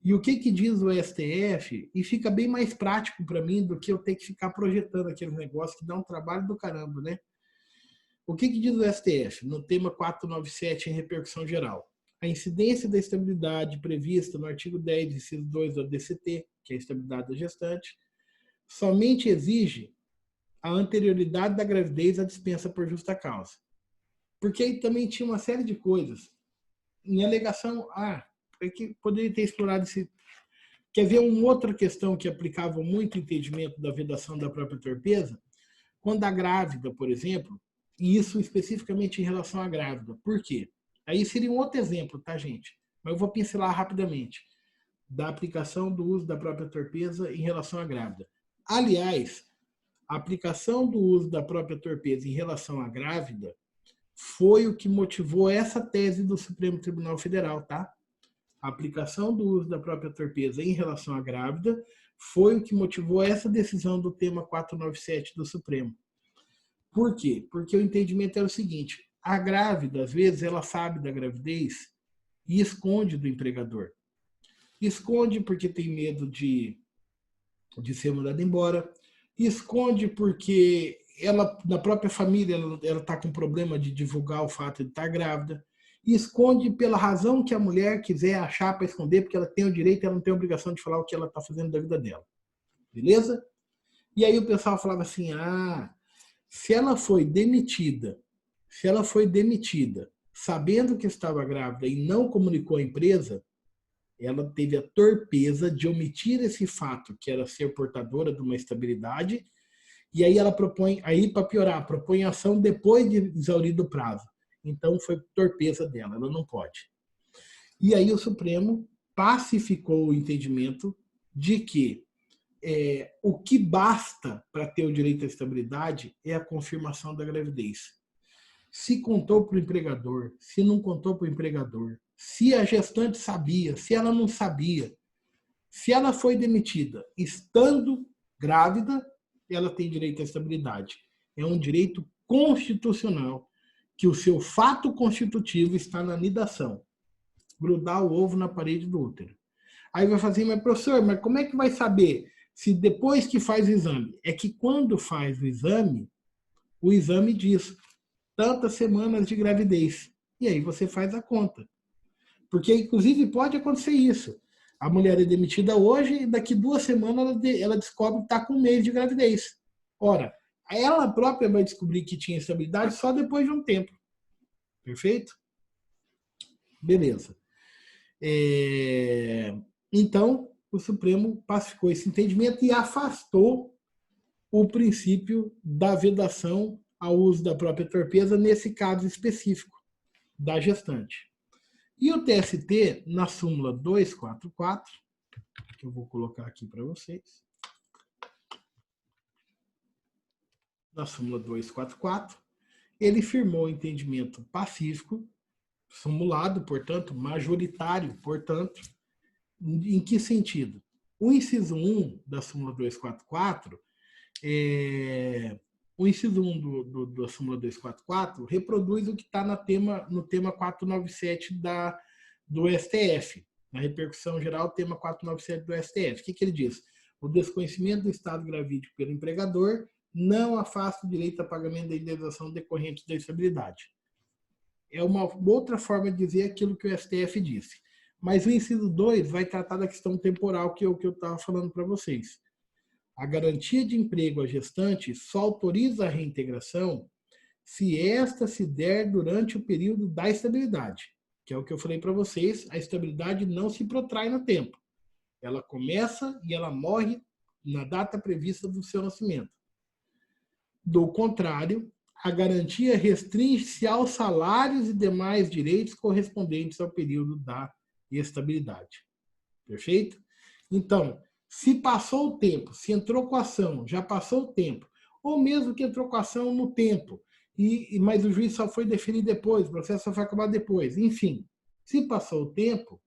E o que diz o STF, e fica bem mais prático para mim do que eu ter que ficar projetando aquele negócio que dá um trabalho do caramba, né? O que diz o STF no tema 497 em repercussão geral? A incidência da estabilidade prevista no artigo 10, inciso 2 do DCT, que é a estabilidade da gestante, somente exige a anterioridade da gravidez à dispensa por justa causa. Porque aí também tinha uma série de coisas. Em alegação, que poderia ter explorado esse... Quer ver uma outra questão que aplicava muito entendimento da vedação da própria torpeza? Quando a grávida, por exemplo, e isso especificamente em relação à grávida. Por quê? Aí seria um outro exemplo, tá, gente? Mas eu vou pincelar rapidamente. Da aplicação do uso da própria torpeza em relação à grávida. Aliás, a aplicação do uso da própria torpeza em relação à grávida foi o que motivou essa tese do Supremo Tribunal Federal, tá? A aplicação do uso da própria torpeza em relação à grávida foi o que motivou essa decisão do tema 497 do Supremo. Por quê? Porque o entendimento era o seguinte: a grávida, às vezes, ela sabe da gravidez e esconde do empregador. Esconde porque tem medo de ser mandada embora. Esconde porque ela, na própria família, ela está com problema de divulgar o fato de estar grávida. Esconde pela razão que a mulher quiser achar para esconder, porque ela tem o direito, ela não tem a obrigação de falar o que ela está fazendo da vida dela. Beleza? E aí o pessoal falava assim, se ela foi demitida sabendo que estava grávida e não comunicou à empresa, ela teve a torpeza de omitir esse fato, que era ser portadora de uma estabilidade, e aí ela propõe, aí para piorar, propõe ação depois de exaurido o prazo. Então foi torpeza dela, ela não pode. E aí o Supremo pacificou o entendimento de que o que basta para ter o direito à estabilidade é a confirmação da gravidez. Se contou para o empregador, se não contou para o empregador, se a gestante sabia, se ela não sabia, se ela foi demitida estando grávida, ela tem direito à estabilidade. É um direito constitucional que o seu fato constitutivo está na nidação. Grudar o ovo na parede do útero. Aí vai fazer, mas professor, mas como é que vai saber se depois que faz o exame? É que quando faz o exame diz tantas semanas de gravidez. E aí você faz a conta. Porque, inclusive, pode acontecer isso. A mulher é demitida hoje e daqui 2 semanas ela descobre que está com 1 mês de gravidez. Ora, ela própria vai descobrir que tinha estabilidade só depois de um tempo. Perfeito? Beleza. Então, o Supremo pacificou esse entendimento e afastou o princípio da vedação ao uso da própria torpeza nesse caso específico da gestante. E o TST, na súmula 244, que eu vou colocar aqui para vocês, na súmula 244, ele firmou o entendimento pacífico, sumulado, portanto, majoritário, portanto, em que sentido? O inciso 1 da súmula 244, o inciso 1 da súmula 244 reproduz o que está no tema 497 do STF, na repercussão geral, tema 497 do STF. O que ele diz? O desconhecimento do estado gravídico pelo empregador não afasta o direito a pagamento da indenização decorrente da estabilidade. É uma outra forma de dizer aquilo que o STF disse. Mas o inciso 2 vai tratar da questão temporal que eu estava falando para vocês. A garantia de emprego à gestante só autoriza a reintegração se esta se der durante o período da estabilidade, que é o que eu falei para vocês, a estabilidade não se protrai no tempo. Ela começa e ela morre na data prevista do seu nascimento. Do contrário, a garantia restringe-se aos salários e demais direitos correspondentes ao período da estabilidade. Perfeito? Então, se passou o tempo, se entrou com a ação, já passou o tempo, ou mesmo que entrou com a ação no tempo, mas o juiz só foi definir depois, o processo só foi acabar depois. Enfim, se passou o tempo,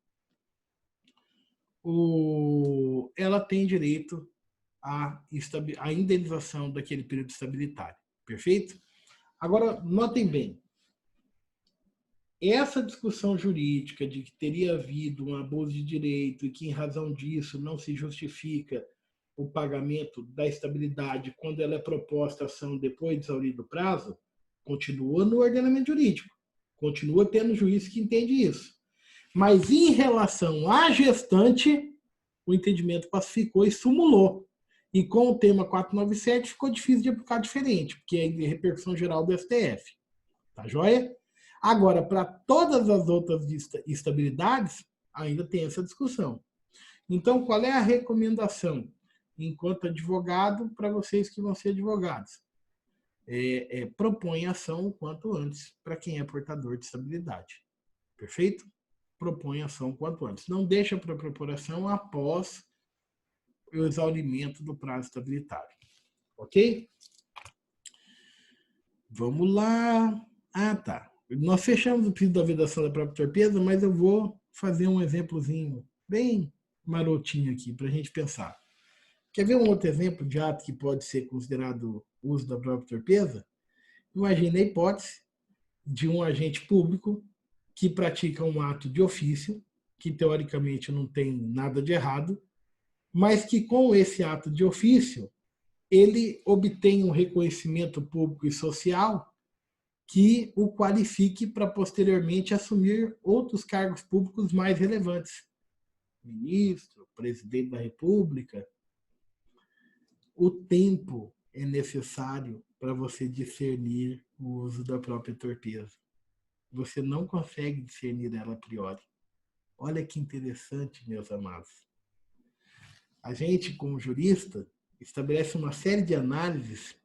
ela tem direito à indenização daquele período estabilitário. Perfeito? Agora, notem bem, essa discussão jurídica de que teria havido um abuso de direito e que, em razão disso, não se justifica o pagamento da estabilidade quando ela é proposta a ação depois de exaurido o prazo, continua no ordenamento jurídico. Continua tendo juiz que entende isso. Mas, em relação à gestante, o entendimento pacificou e sumulou. E com o tema 497 ficou difícil de aplicar diferente, porque é de repercussão geral do STF. Tá joia? Agora, para todas as outras estabilidades, ainda tem essa discussão. Então, qual é a recomendação, enquanto advogado, para vocês que vão ser advogados? Propõe ação o quanto antes para quem é portador de estabilidade. Perfeito? Propõe ação o quanto antes. Não deixa para propor ação após o exaurimento do prazo estabilitário. Ok? Vamos lá. Tá. Nós fechamos o pedido da vedação da própria torpeza, mas eu vou fazer um exemplozinho bem marotinho aqui para a gente pensar. Quer ver um outro exemplo de ato que pode ser considerado uso da própria torpeza? Imagine a hipótese de um agente público que pratica um ato de ofício, que teoricamente não tem nada de errado, mas que com esse ato de ofício ele obtém um reconhecimento público e social que o qualifique para posteriormente assumir outros cargos públicos mais relevantes. Ministro, presidente da República. O tempo é necessário para você discernir o uso da própria torpeza. Você não consegue discernir ela a priori. Olha que interessante, meus amados. A gente, como jurista, estabelece uma série de análises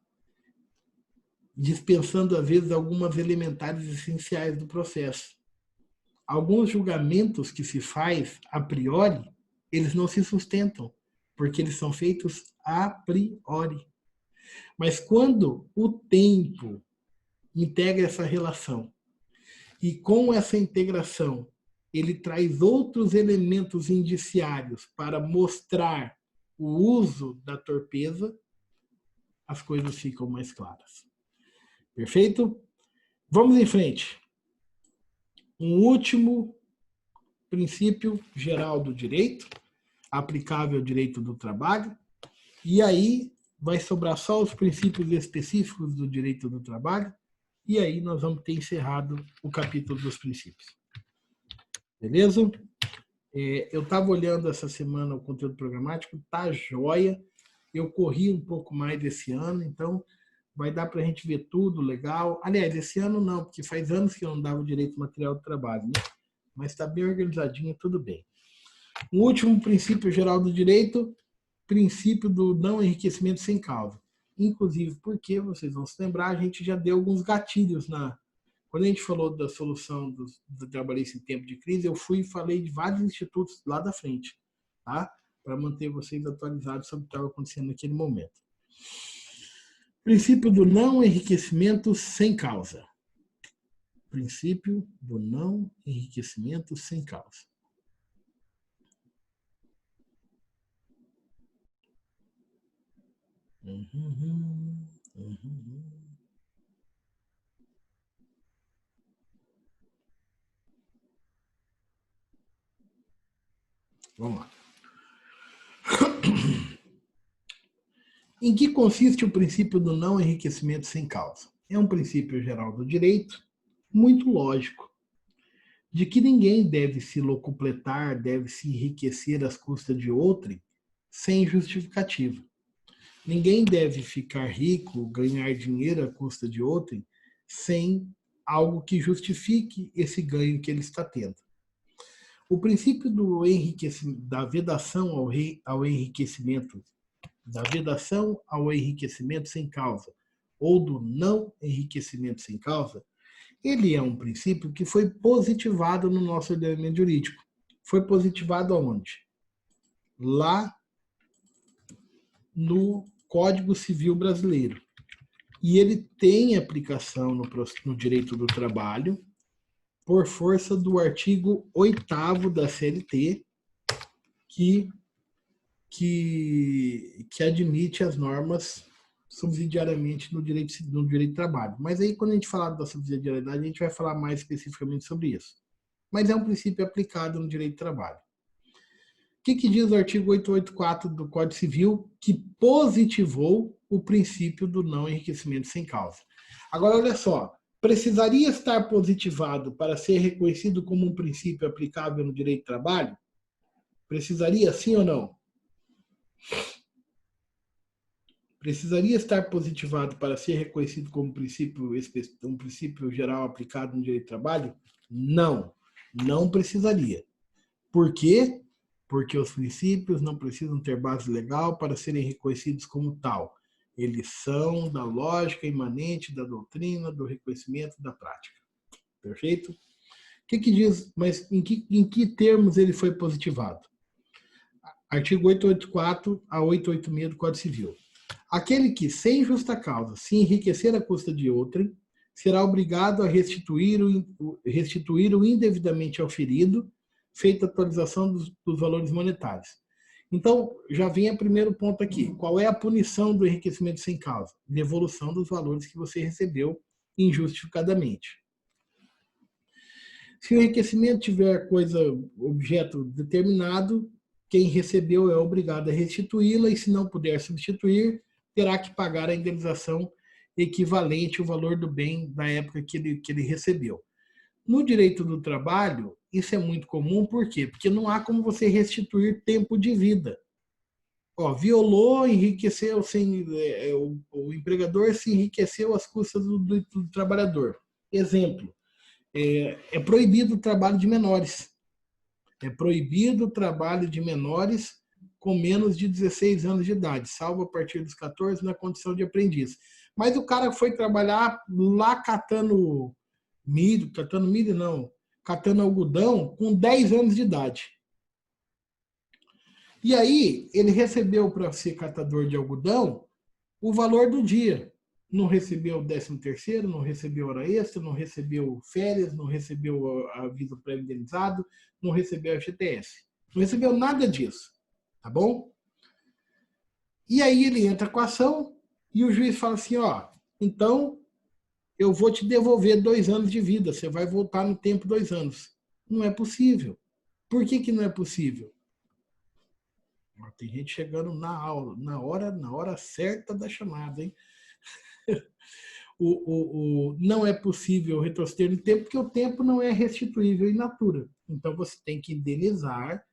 dispensando, às vezes, algumas elementares essenciais do processo. Alguns julgamentos que se faz a priori, eles não se sustentam, porque eles são feitos a priori. Mas quando o tempo integra essa relação, e com essa integração ele traz outros elementos indiciários para mostrar o uso da torpeza, as coisas ficam mais claras. Perfeito? Vamos em frente. Um último princípio geral do direito, aplicável ao direito do trabalho, e aí vai sobrar só os princípios específicos do direito do trabalho, e aí nós vamos ter encerrado o capítulo dos princípios. Beleza? Eu estava olhando essa semana o conteúdo programático, tá joia. Eu corri um pouco mais esse ano, então vai dar para a gente ver tudo legal. Aliás, esse ano não, porque faz anos que eu não dava o direito material do trabalho, né? Mas está bem organizadinho, tudo bem. Um último princípio geral do direito, princípio do não enriquecimento sem causa. Inclusive, porque, vocês vão se lembrar, a gente já deu alguns gatilhos quando a gente falou da solução do trabalhista em tempo de crise, eu fui e falei de vários institutos lá da frente, tá? Para manter vocês atualizados sobre o que estava acontecendo naquele momento. Princípio do não enriquecimento sem causa. Princípio do não enriquecimento sem causa. Vamos lá. Em que consiste o princípio do não enriquecimento sem causa? É um princípio geral do direito, muito lógico, de que ninguém deve se locupletar, deve se enriquecer às custas de outrem, sem justificativa. Ninguém deve ficar rico, ganhar dinheiro à custa de outrem, sem algo que justifique esse ganho que ele está tendo. O princípio do enriquecimento, da vedação ao enriquecimento, da vedação ao enriquecimento sem causa, ou do não enriquecimento sem causa, ele é um princípio que foi positivado no nosso ordenamento jurídico. Foi positivado aonde? Lá no Código Civil Brasileiro. E ele tem aplicação no direito do trabalho por força do artigo 8º da CLT, que admite as normas subsidiariamente no direito do trabalho. Mas aí, quando a gente falar da subsidiariedade, a gente vai falar mais especificamente sobre isso. Mas é um princípio aplicado no direito do trabalho. O que diz o artigo 884 do Código Civil, que positivou o princípio do não enriquecimento sem causa? Agora, olha só, precisaria estar positivado para ser reconhecido como um princípio aplicável no direito do trabalho? Precisaria, sim ou não? Precisaria estar positivado para ser reconhecido como um princípio geral aplicado no direito do trabalho? Não, não precisaria. Por quê? Porque os princípios não precisam ter base legal para serem reconhecidos como tal. Eles são da lógica imanente da doutrina, do reconhecimento da prática. Perfeito? O que diz, mas em que termos ele foi positivado? Artigo 884 a 886 do Código Civil. Aquele que, sem justa causa, se enriquecer à custa de outrem, será obrigado a restituir o indevidamente auferido, feita a atualização dos valores monetários. Então, já vem o primeiro ponto aqui. Qual é a punição do enriquecimento sem causa? Devolução dos valores que você recebeu injustificadamente. Se o enriquecimento tiver objeto determinado, quem recebeu é obrigado a restituí-la e, se não puder substituir, terá que pagar a indenização equivalente ao valor do bem da época que ele recebeu. No direito do trabalho, isso é muito comum, por quê? Porque não há como você restituir tempo de vida. Violou, enriqueceu, o empregador se enriqueceu às custas do trabalhador. Exemplo, é proibido o trabalho de menores. É proibido o trabalho de menores com menos de 16 anos de idade, salvo a partir dos 14 na condição de aprendiz. Mas o cara foi trabalhar lá catando catando algodão com 10 anos de idade. E aí ele recebeu para ser catador de algodão o valor do dia. Não recebeu 13º, não recebeu hora extra, não recebeu férias, não recebeu aviso pré-indenizado, não recebeu FGTS. Não recebeu nada disso, tá bom? E aí ele entra com a ação e o juiz fala assim, então eu vou te devolver 2 anos de vida, você vai voltar no tempo 2 anos. Não é possível. Por que não é possível? Tem gente chegando na aula, na hora certa da chamada, hein? Não é possível retroceder no tempo, porque o tempo não é restituível in natura. Então você tem que indenizar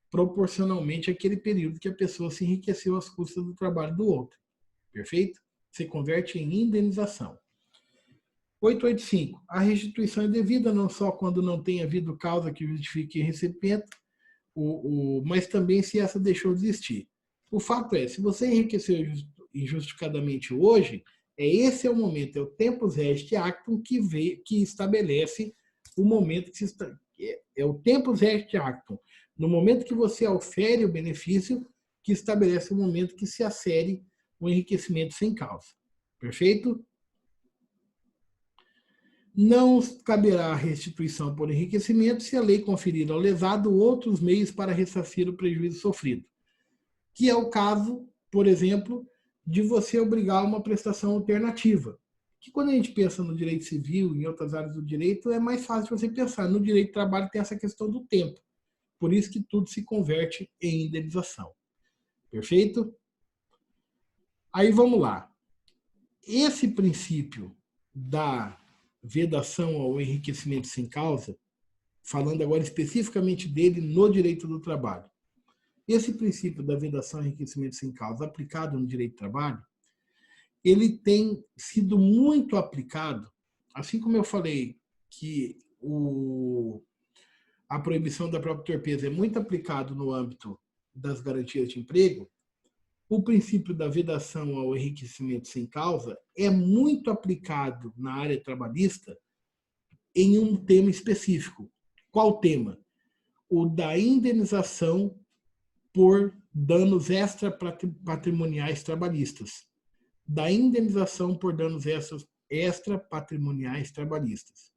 proporcionalmente aquele período que a pessoa se enriqueceu às custas do trabalho do outro. Perfeito? Você converte em indenização. 885. A restituição é devida não só quando não tem havido causa que justifique recebimento, mas também se essa deixou de existir. O fato é, se você enriqueceu injustificadamente hoje, esse é o momento, é o tempus est actum que estabelece o momento que se está, é o tempus est actum, no momento que você ofere o benefício, que estabelece o momento que se afere o enriquecimento sem causa. Perfeito? Não caberá restituição por enriquecimento se a lei conferir ao lesado outros meios para ressarcir o prejuízo sofrido, que é o caso, por exemplo, de você obrigar uma prestação alternativa. Que quando a gente pensa no direito civil, em outras áreas do direito, é mais fácil você pensar. No direito do trabalho tem essa questão do tempo. Por isso que tudo se converte em indenização. Perfeito? Aí vamos lá. Esse princípio da vedação ao enriquecimento sem causa, falando agora especificamente dele no direito do trabalho. Esse princípio da vedação ao enriquecimento sem causa aplicado no direito do trabalho, ele tem sido muito aplicado, assim como eu falei que a proibição da própria torpeza é muito aplicado no âmbito das garantias de emprego, o princípio da vedação ao enriquecimento sem causa é muito aplicado na área trabalhista em um tema específico. Qual tema? O da indenização por danos extrapatrimoniais trabalhistas. Da indenização por danos extrapatrimoniais trabalhistas.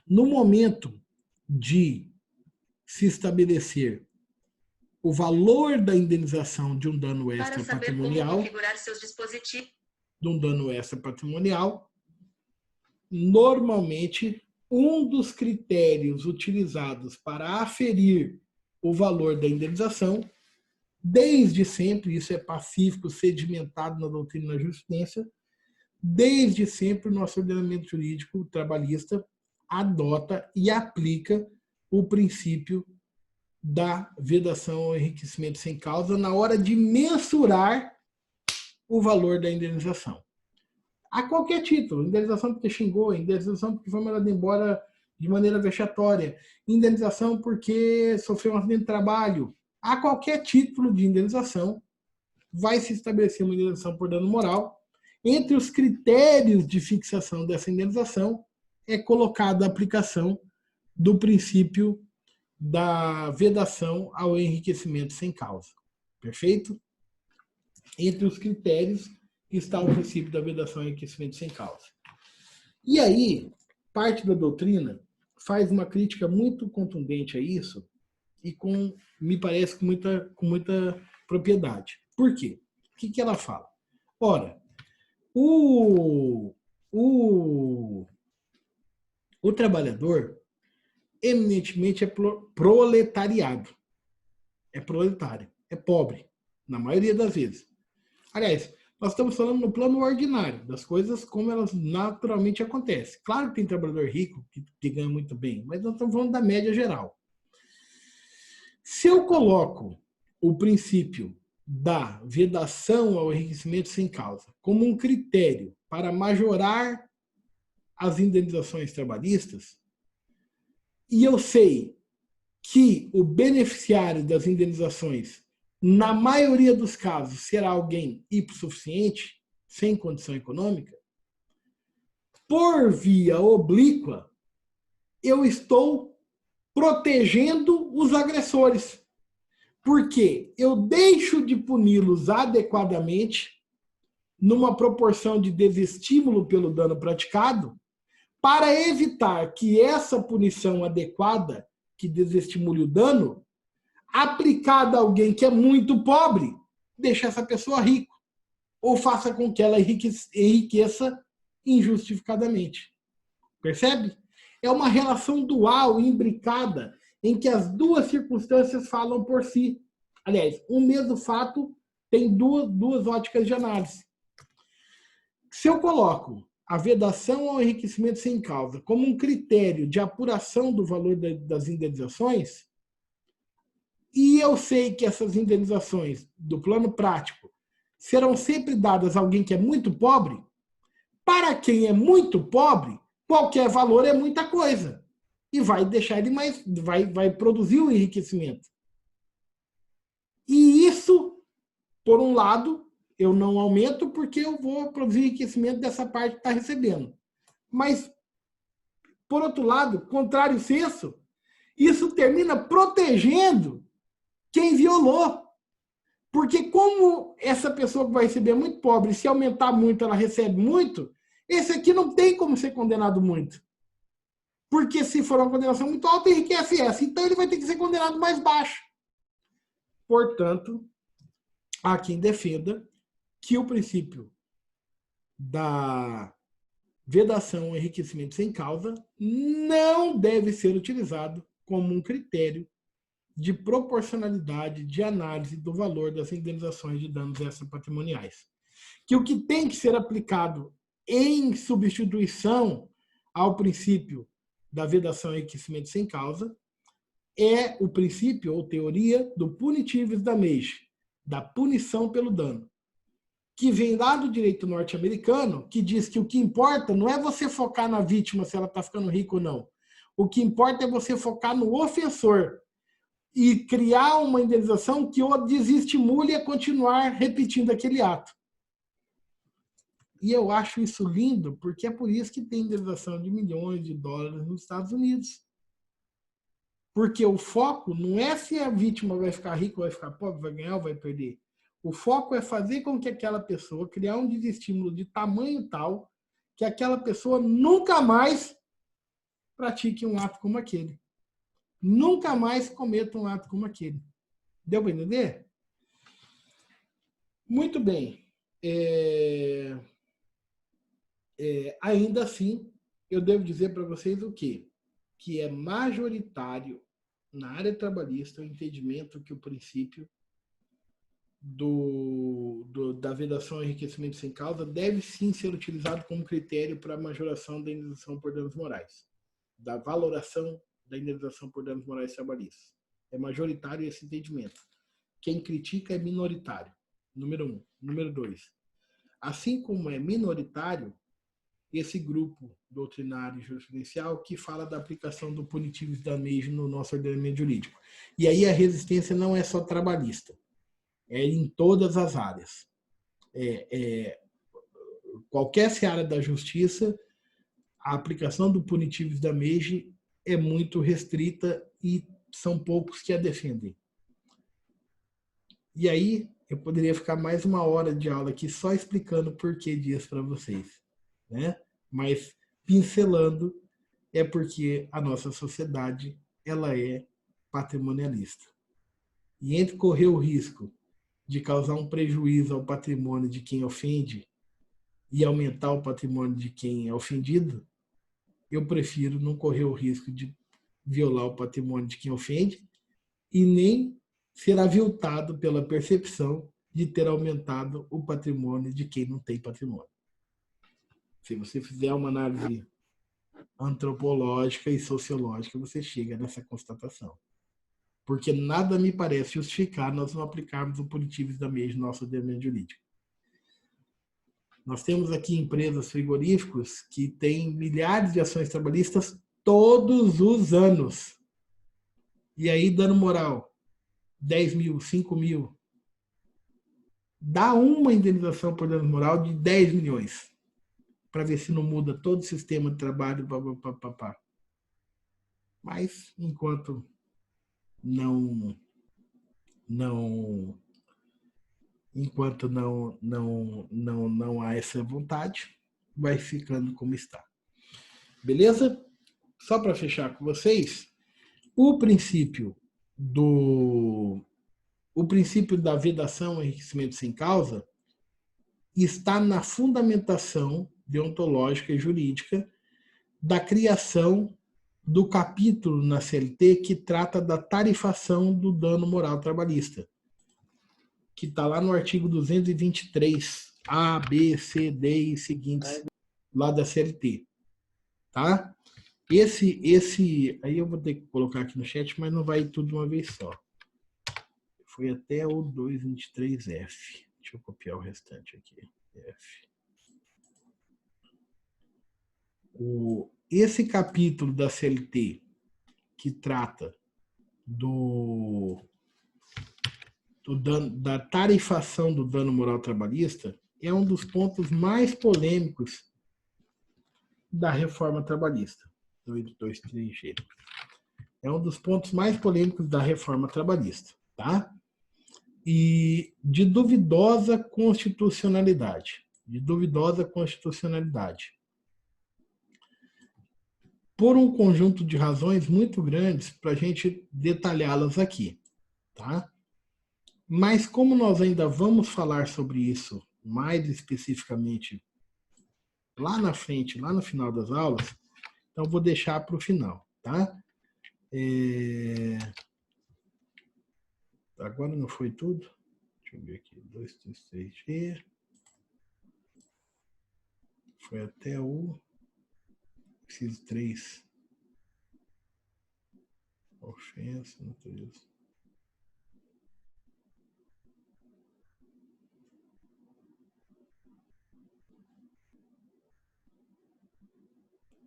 No momento de se estabelecer o valor da indenização de um dano extrapatrimonial, de um dano extrapatrimonial, normalmente um dos critérios utilizados para aferir o valor da indenização, desde sempre, isso é pacífico, sedimentado na doutrina e na jurisprudência, desde sempre o nosso ordenamento jurídico trabalhista adota e aplica o princípio da vedação ao enriquecimento sem causa na hora de mensurar o valor da indenização. A qualquer título, indenização porque xingou, indenização porque foi mandado embora de maneira vexatória, indenização porque sofreu um acidente de trabalho. A qualquer título de indenização, vai se estabelecer uma indenização por dano moral. Entre os critérios de fixação dessa indenização, é colocada a aplicação do princípio da vedação ao enriquecimento sem causa. Perfeito? Entre os critérios está o princípio da vedação ao enriquecimento sem causa. E aí, parte da doutrina faz uma crítica muito contundente a isso e me parece com muita propriedade. Por quê? O que ela fala? Ora, O trabalhador, eminentemente, é proletariado. É proletário, é pobre, na maioria das vezes. Aliás, nós estamos falando no plano ordinário, das coisas como elas naturalmente acontecem. Claro que tem trabalhador rico que ganha muito bem, mas nós estamos falando da média geral. Se eu coloco o princípio da vedação ao enriquecimento sem causa como um critério para majorar as indenizações trabalhistas, e eu sei que o beneficiário das indenizações, na maioria dos casos, será alguém hipossuficiente, sem condição econômica, por via oblíqua, eu estou protegendo os agressores. Porque eu deixo de puni-los adequadamente, numa proporção de desestímulo pelo dano praticado, para evitar que essa punição adequada, que desestimule o dano, aplicada a alguém que é muito pobre, deixe essa pessoa rica, ou faça com que ela enriqueça injustificadamente. Percebe? É uma relação dual, imbricada, em que as duas circunstâncias falam por si. Aliás, um mesmo fato tem duas óticas de análise. Se eu coloco a vedação ao enriquecimento sem causa como um critério de apuração do valor das indenizações, e eu sei que essas indenizações, do plano prático, serão sempre dadas a alguém que é muito pobre, para quem é muito pobre, qualquer valor é muita coisa. E vai deixar ele mais. Vai produzir o enriquecimento. E isso, por um lado, eu não aumento porque eu vou produzir enriquecimento dessa parte que está recebendo. Mas, por outro lado, contrário senso, isso termina protegendo quem violou. Porque como essa pessoa que vai receber é muito pobre, se aumentar muito, ela recebe muito, esse aqui não tem como ser condenado muito. Porque se for uma condenação muito alta, enriquece essa. Então ele vai ter que ser condenado mais baixo. Portanto, há quem defenda que o princípio da vedação ao enriquecimento sem causa não deve ser utilizado como um critério de proporcionalidade de análise do valor das indenizações de danos extrapatrimoniais. Que o que tem que ser aplicado em substituição ao princípio da vedação e enriquecimento sem causa é o princípio ou teoria do punitivis damage, da punição pelo dano, que vem lá do direito norte-americano, que diz que o que importa não é você focar na vítima se ela está ficando rica ou não. O que importa é você focar no ofensor e criar uma indenização que o desestimule a continuar repetindo aquele ato. E eu acho isso lindo, porque é por isso que tem indenização de milhões de dólares nos Estados Unidos. Porque o foco não é se a vítima vai ficar rica ou vai ficar pobre, vai ganhar ou vai perder. O foco é fazer com que aquela pessoa, criar um desestímulo de tamanho tal, que aquela pessoa nunca mais pratique um ato como aquele. Nunca mais cometa um ato como aquele. Deu para entender? Muito bem. Ainda assim, eu devo dizer para vocês o quê? Que é majoritário na área trabalhista o entendimento que o princípio da vedação ao enriquecimento sem causa deve sim ser utilizado como critério para a majoração da indenização por danos morais, da valoração da indenização por danos morais trabalhistas. É majoritário esse entendimento. Quem critica é minoritário, número 1. Número 2. Assim como é minoritário esse grupo doutrinário e jurisprudencial que fala da aplicação do punitivis damage no nosso ordenamento jurídico. E aí a resistência não é só trabalhista, é em todas as áreas. Qualquer seara da justiça, a aplicação do punitivis damage é muito restrita e são poucos que a defendem. E aí eu poderia ficar mais uma hora de aula aqui só explicando o porquê disso para vocês, né? Mas pincelando, é porque a nossa sociedade ela é patrimonialista. E entre correr o risco de causar um prejuízo ao patrimônio de quem ofende e aumentar o patrimônio de quem é ofendido, eu prefiro não correr o risco de violar o patrimônio de quem ofende e nem ser aviltado pela percepção de ter aumentado o patrimônio de quem não tem patrimônio. Se você fizer uma análise antropológica e sociológica, você chega nessa constatação. Porque nada me parece justificar nós não aplicarmos o punitivo da MEI no nosso ordenamento jurídico. Nós temos aqui empresas frigoríficas que têm milhares de ações trabalhistas todos os anos. E aí, dano moral, 10 mil, 5 mil. Dá uma indenização por dano moral de 10 milhões. Para ver se não muda todo o sistema de trabalho. Mas, enquanto não há essa vontade, vai ficando como está. Beleza? Só para fechar com vocês, o princípio da vedação e enriquecimento sem causa está na fundamentação deontológica e jurídica da criação do capítulo na CLT que trata da tarifação do dano moral trabalhista, que está lá no artigo 223, A, B, C, D e seguintes, lá da CLT. Tá? Esse, aí eu vou ter que colocar aqui no chat, mas não vai tudo de uma vez só. Foi até o 223F. Deixa eu copiar o restante aqui. F. Esse capítulo da CLT que trata da tarifação do dano moral trabalhista é um dos pontos mais polêmicos da reforma trabalhista. 223G. É um dos pontos mais polêmicos da reforma trabalhista, tá? E de duvidosa constitucionalidade. Por um conjunto de razões muito grandes para a gente detalhá-las aqui, tá? Mas como nós ainda vamos falar sobre isso mais especificamente lá na frente, lá no final das aulas, então vou deixar para o final, tá? Agora não foi tudo? Deixa eu ver aqui. 2, 3, G. Foi até o... Preciso 3. Ofensa, natureza.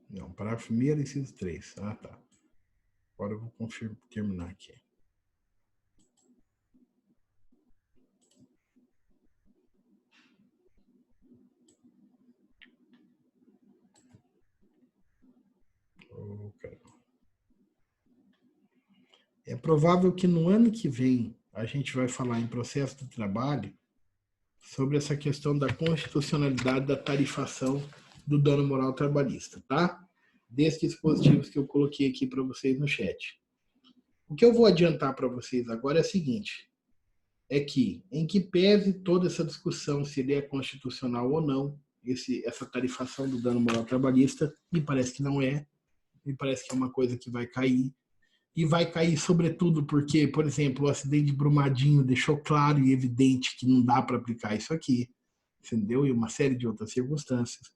Não, parágrafo primeiro, inciso 3. Ah, tá. Agora eu vou terminar aqui. É provável que no ano que vem a gente vai falar em processo de trabalho sobre essa questão da constitucionalidade da tarifação do dano moral trabalhista, tá? Desses dispositivos que eu coloquei aqui para vocês no chat. O que eu vou adiantar para vocês agora é o seguinte, é que, em que pese toda essa discussão se ele é constitucional ou não, essa tarifação do dano moral trabalhista, me parece que não é, me parece que é uma coisa que vai cair, e vai cair sobretudo porque, por exemplo, o acidente de Brumadinho deixou claro e evidente que não dá para aplicar isso aqui, entendeu? E uma série de outras circunstâncias.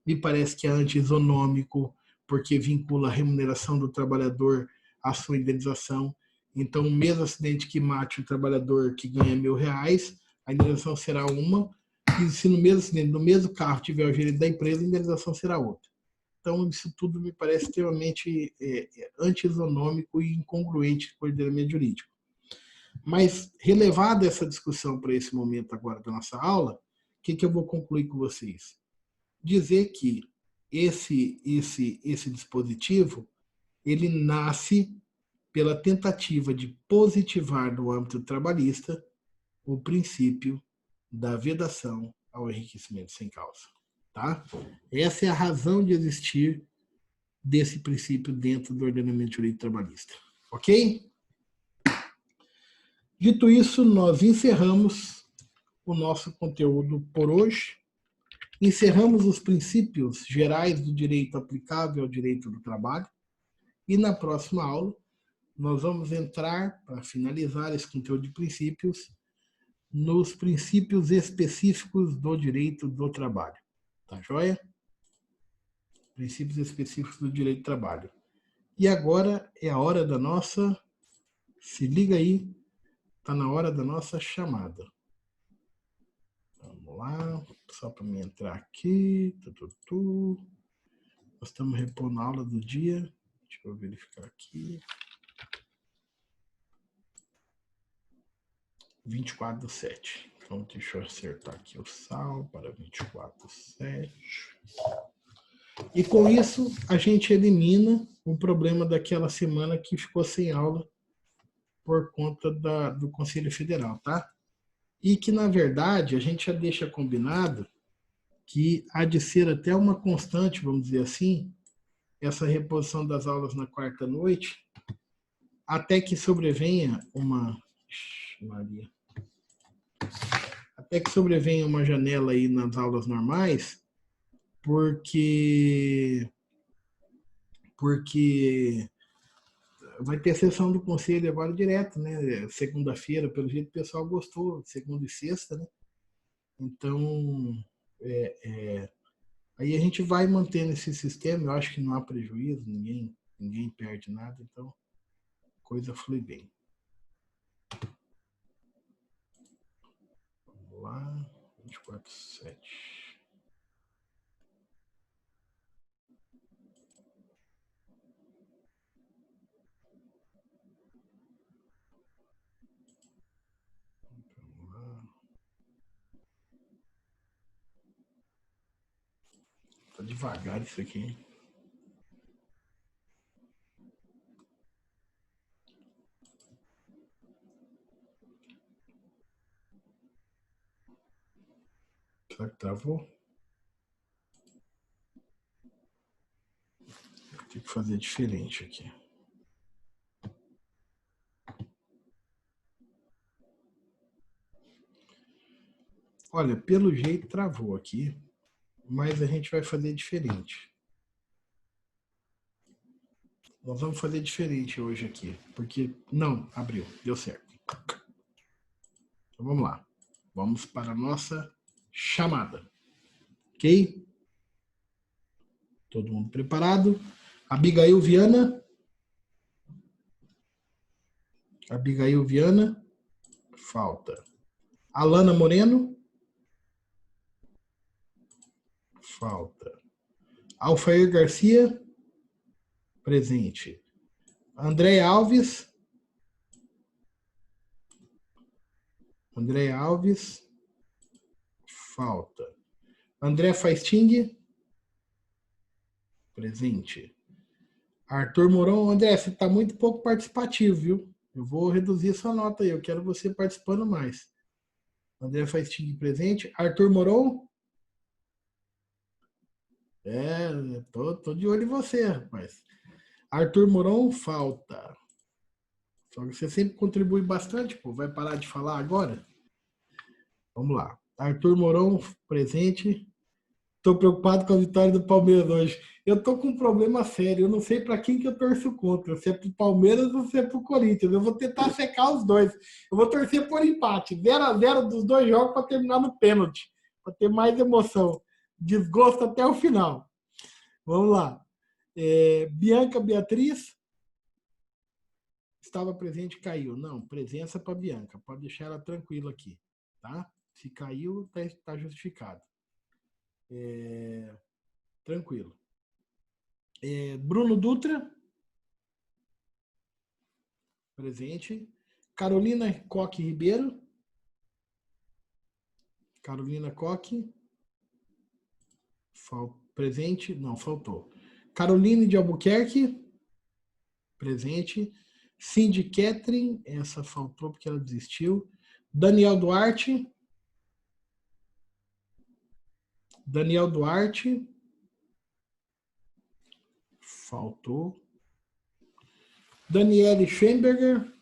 Me parece que é anti-isonômico, porque vincula a remuneração do trabalhador à sua indenização. Então, o mesmo acidente que mate o trabalhador que ganha R$1.000, a indenização será uma, e se no mesmo acidente, no mesmo carro, tiver o gerente da empresa, a indenização será outra. Então, isso tudo me parece extremamente anti-isonômico e incongruente com o ordenamento jurídico. Mas, relevada essa discussão para esse momento agora da nossa aula, o que eu vou concluir com vocês? Dizer que esse dispositivo, ele nasce pela tentativa de positivar no âmbito trabalhista o princípio da vedação ao enriquecimento sem causa. Tá? Essa é a razão de existir desse princípio dentro do ordenamento jurídico trabalhista. Ok? Dito isso, nós encerramos o nosso conteúdo por hoje. Encerramos os princípios gerais do direito aplicável ao direito do trabalho e na próxima aula nós vamos entrar, para finalizar esse conteúdo de princípios, nos princípios específicos do direito do trabalho. Tá joia? Princípios específicos do direito do trabalho. E agora é a hora da nossa... Se liga aí, está na hora da nossa chamada. Vamos lá, só para me entrar aqui. Nós estamos repondo a aula do dia. Deixa eu verificar aqui. 24/7. Então, deixa eu acertar aqui o sal para 24/7. E com isso, a gente elimina o problema daquela semana que ficou sem aula por conta do Conselho Federal, tá? E que, na verdade, a gente já deixa combinado que há de ser até uma constante, vamos dizer assim, essa reposição das aulas na quarta noite, até que sobrevenha uma... Maria. Até que sobrevenha uma janela aí nas aulas normais, porque vai ter sessão do conselho agora direto, né? Segunda-feira, pelo jeito o pessoal gostou, segunda e sexta, né? Então, aí a gente vai mantendo esse sistema, eu acho que não há prejuízo, ninguém perde nada, então a coisa flui bem. Vamos lá, 24/7. Tá devagar isso aqui. Será que travou? Tem que fazer diferente aqui. Olha, pelo jeito travou aqui, mas a gente vai fazer diferente. Nós vamos fazer diferente hoje aqui, porque... Não, abriu, deu certo. Então vamos lá. Vamos para a nossa chamada. Ok? Todo mundo preparado? Abigail Viana? Abigail Viana? Falta. Alana Moreno? Falta. Alfair Garcia? Presente. André Alves? André Alves? Falta. André Faisting? Presente. Arthur Moron? André, você está muito pouco participativo, viu? Eu vou reduzir sua nota aí, eu quero você participando mais. André Faisting presente. Arthur Moron? Tô de olho em você, rapaz. Arthur Moron, falta. Só que você sempre contribui bastante, pô. Vai parar de falar agora? Vamos lá. Arthur Moron, presente. Estou preocupado com a vitória do Palmeiras hoje. Eu estou com um problema sério. Eu não sei para quem que eu torço contra. Se é para o Palmeiras ou se é para o Corinthians. Eu vou tentar secar os dois. Eu vou torcer por empate. 0-0 dos dois jogos para terminar no pênalti. Para ter mais emoção. Desgosto até o final. Vamos lá. Bianca Beatriz. Estava presente e caiu. Não, presença para Bianca. Pode deixar ela tranquila aqui. Tá? Se caiu, tá justificado. Tranquilo. Bruno Dutra. Presente. Carolina Coque Ribeiro. Carolina Coque. Presente. Não, faltou. Caroline de Albuquerque. Presente. Cindy Catherine. Essa faltou porque ela desistiu. Daniel Duarte. Daniel Duarte. Faltou. Daniele Schwemberger.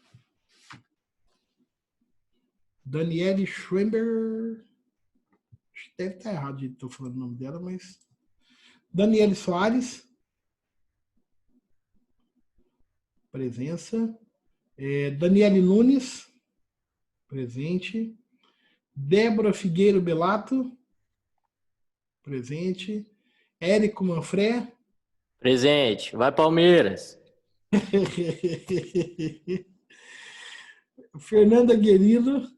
Daniele Schwemberger. deve estar errado de estou falando o nome dela, mas... Daniele Soares. Presença. Daniele Nunes. Presente. Débora Figueiro Belato. Presente. Érico Manfré. Presente. Vai, Palmeiras. Fernanda Guerino.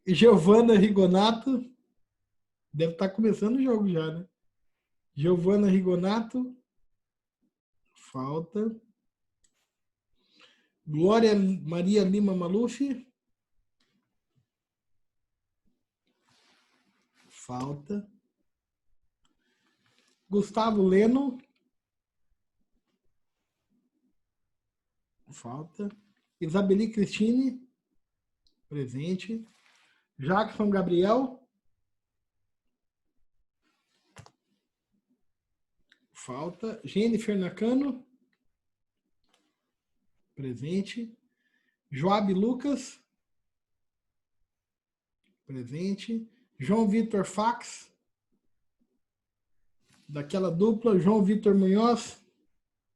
Giovana Rigonato. Deve estar começando o jogo já, né? Giovana Rigonato. Falta. Glória Maria Lima Maluf. Falta. Gustavo Leno. Falta. Isabeli Cristine. Presente. Jackson Gabriel. Falta. Jennifer Nakano. Presente. Joab Lucas. Presente. João Vitor Fax. Daquela dupla, João Vitor Munhoz.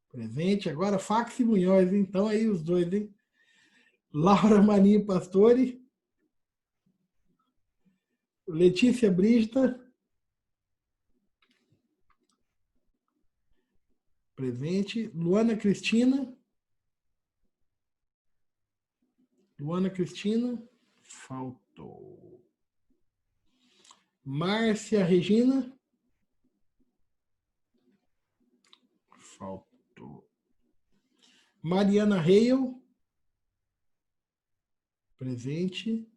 Presente. Agora Fax e Munhoz, hein? Então aí os dois, hein? Laura Maninho Pastore. Letícia Brígida. Presente. Luana Cristina. Luana Cristina. Faltou. Márcia Regina. Faltou. Mariana Reil. Presente.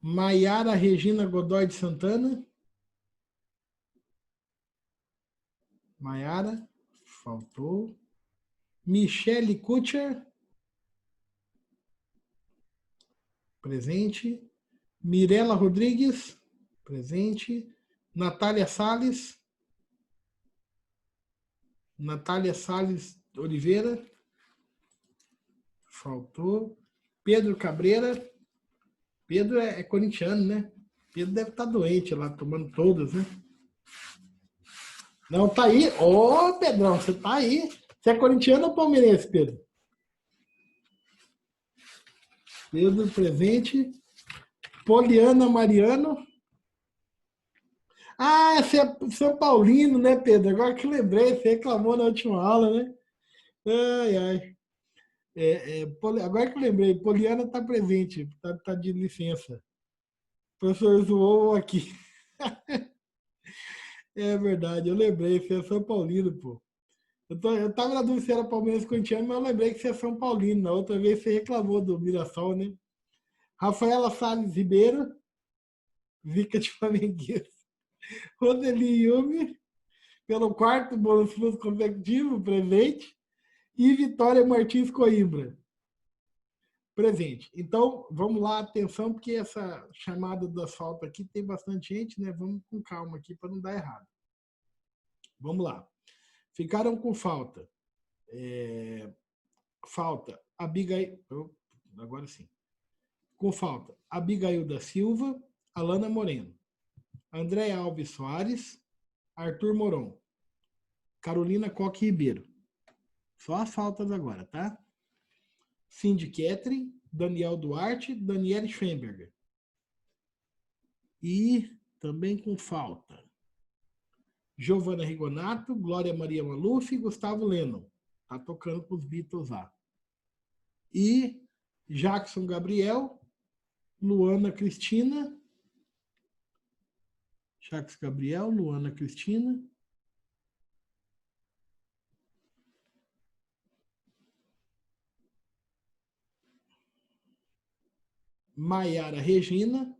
Maiara Regina Godoy de Santana. Maiara. Faltou. Michele Kutcher. Presente. Mirela Rodrigues. Presente. Natália Salles. Natália Salles Oliveira. Faltou. Pedro Cabreira. Pedro é corintiano, né? Pedro deve estar doente lá, tomando todas, né? Não, tá aí. Ô, Pedrão, você tá aí. Você é corintiano ou palmeirense, Pedro? Pedro presente. Poliana Mariano. Ah, você é São Paulino, né, Pedro? Agora que lembrei, você reclamou na última aula, né? Ai, ai. Agora que eu lembrei, Poliana está presente, tá de licença. O professor zoou aqui. É verdade, eu lembrei, você é São Paulino, pô. Eu tava na dúvida se era Palmeiras corintiano, mas eu lembrei que você é São Paulino. Na outra vez você reclamou do Mirassol, né? Rafaela Salles Ribeiro, Zica de Flamenguista. Roseli Yumi, pelo quarto bônus plus consecutivo, presente. E Vitória Martins Coimbra. Presente. Então, vamos lá, atenção, porque essa chamada do asfalto aqui tem bastante gente, né? Vamos com calma aqui para não dar errado. Vamos lá. Ficaram com falta. Falta. Abigail. Agora sim. Com falta. Abigail da Silva, Alana Moreno, André Alves Soares, Arthur Moron, Carolina Coque Ribeiro. Só as faltas agora, tá? Cindy Ketrin, Daniel Duarte, Daniele Schwemberger. E também com falta. Giovana Rigonato, Glória Maria Maluf e Gustavo Lennon. Tá tocando com os Beatles lá. E Jackson Gabriel, Luana Cristina. Jackson Gabriel, Luana Cristina. Maiara Regina,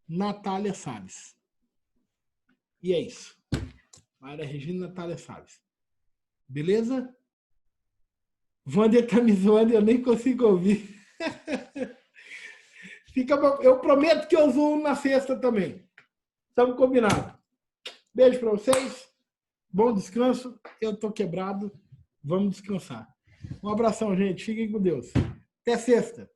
Natália Salles. E é isso. Maiara Regina, Natália Salles. Beleza? Wander tá me zoando e eu nem consigo ouvir. Eu prometo que eu zoo na sexta também. Estamos combinados. Beijo para vocês. Bom descanso. Eu tô quebrado. Vamos descansar. Um abração, gente. Fiquem com Deus. Até sexta.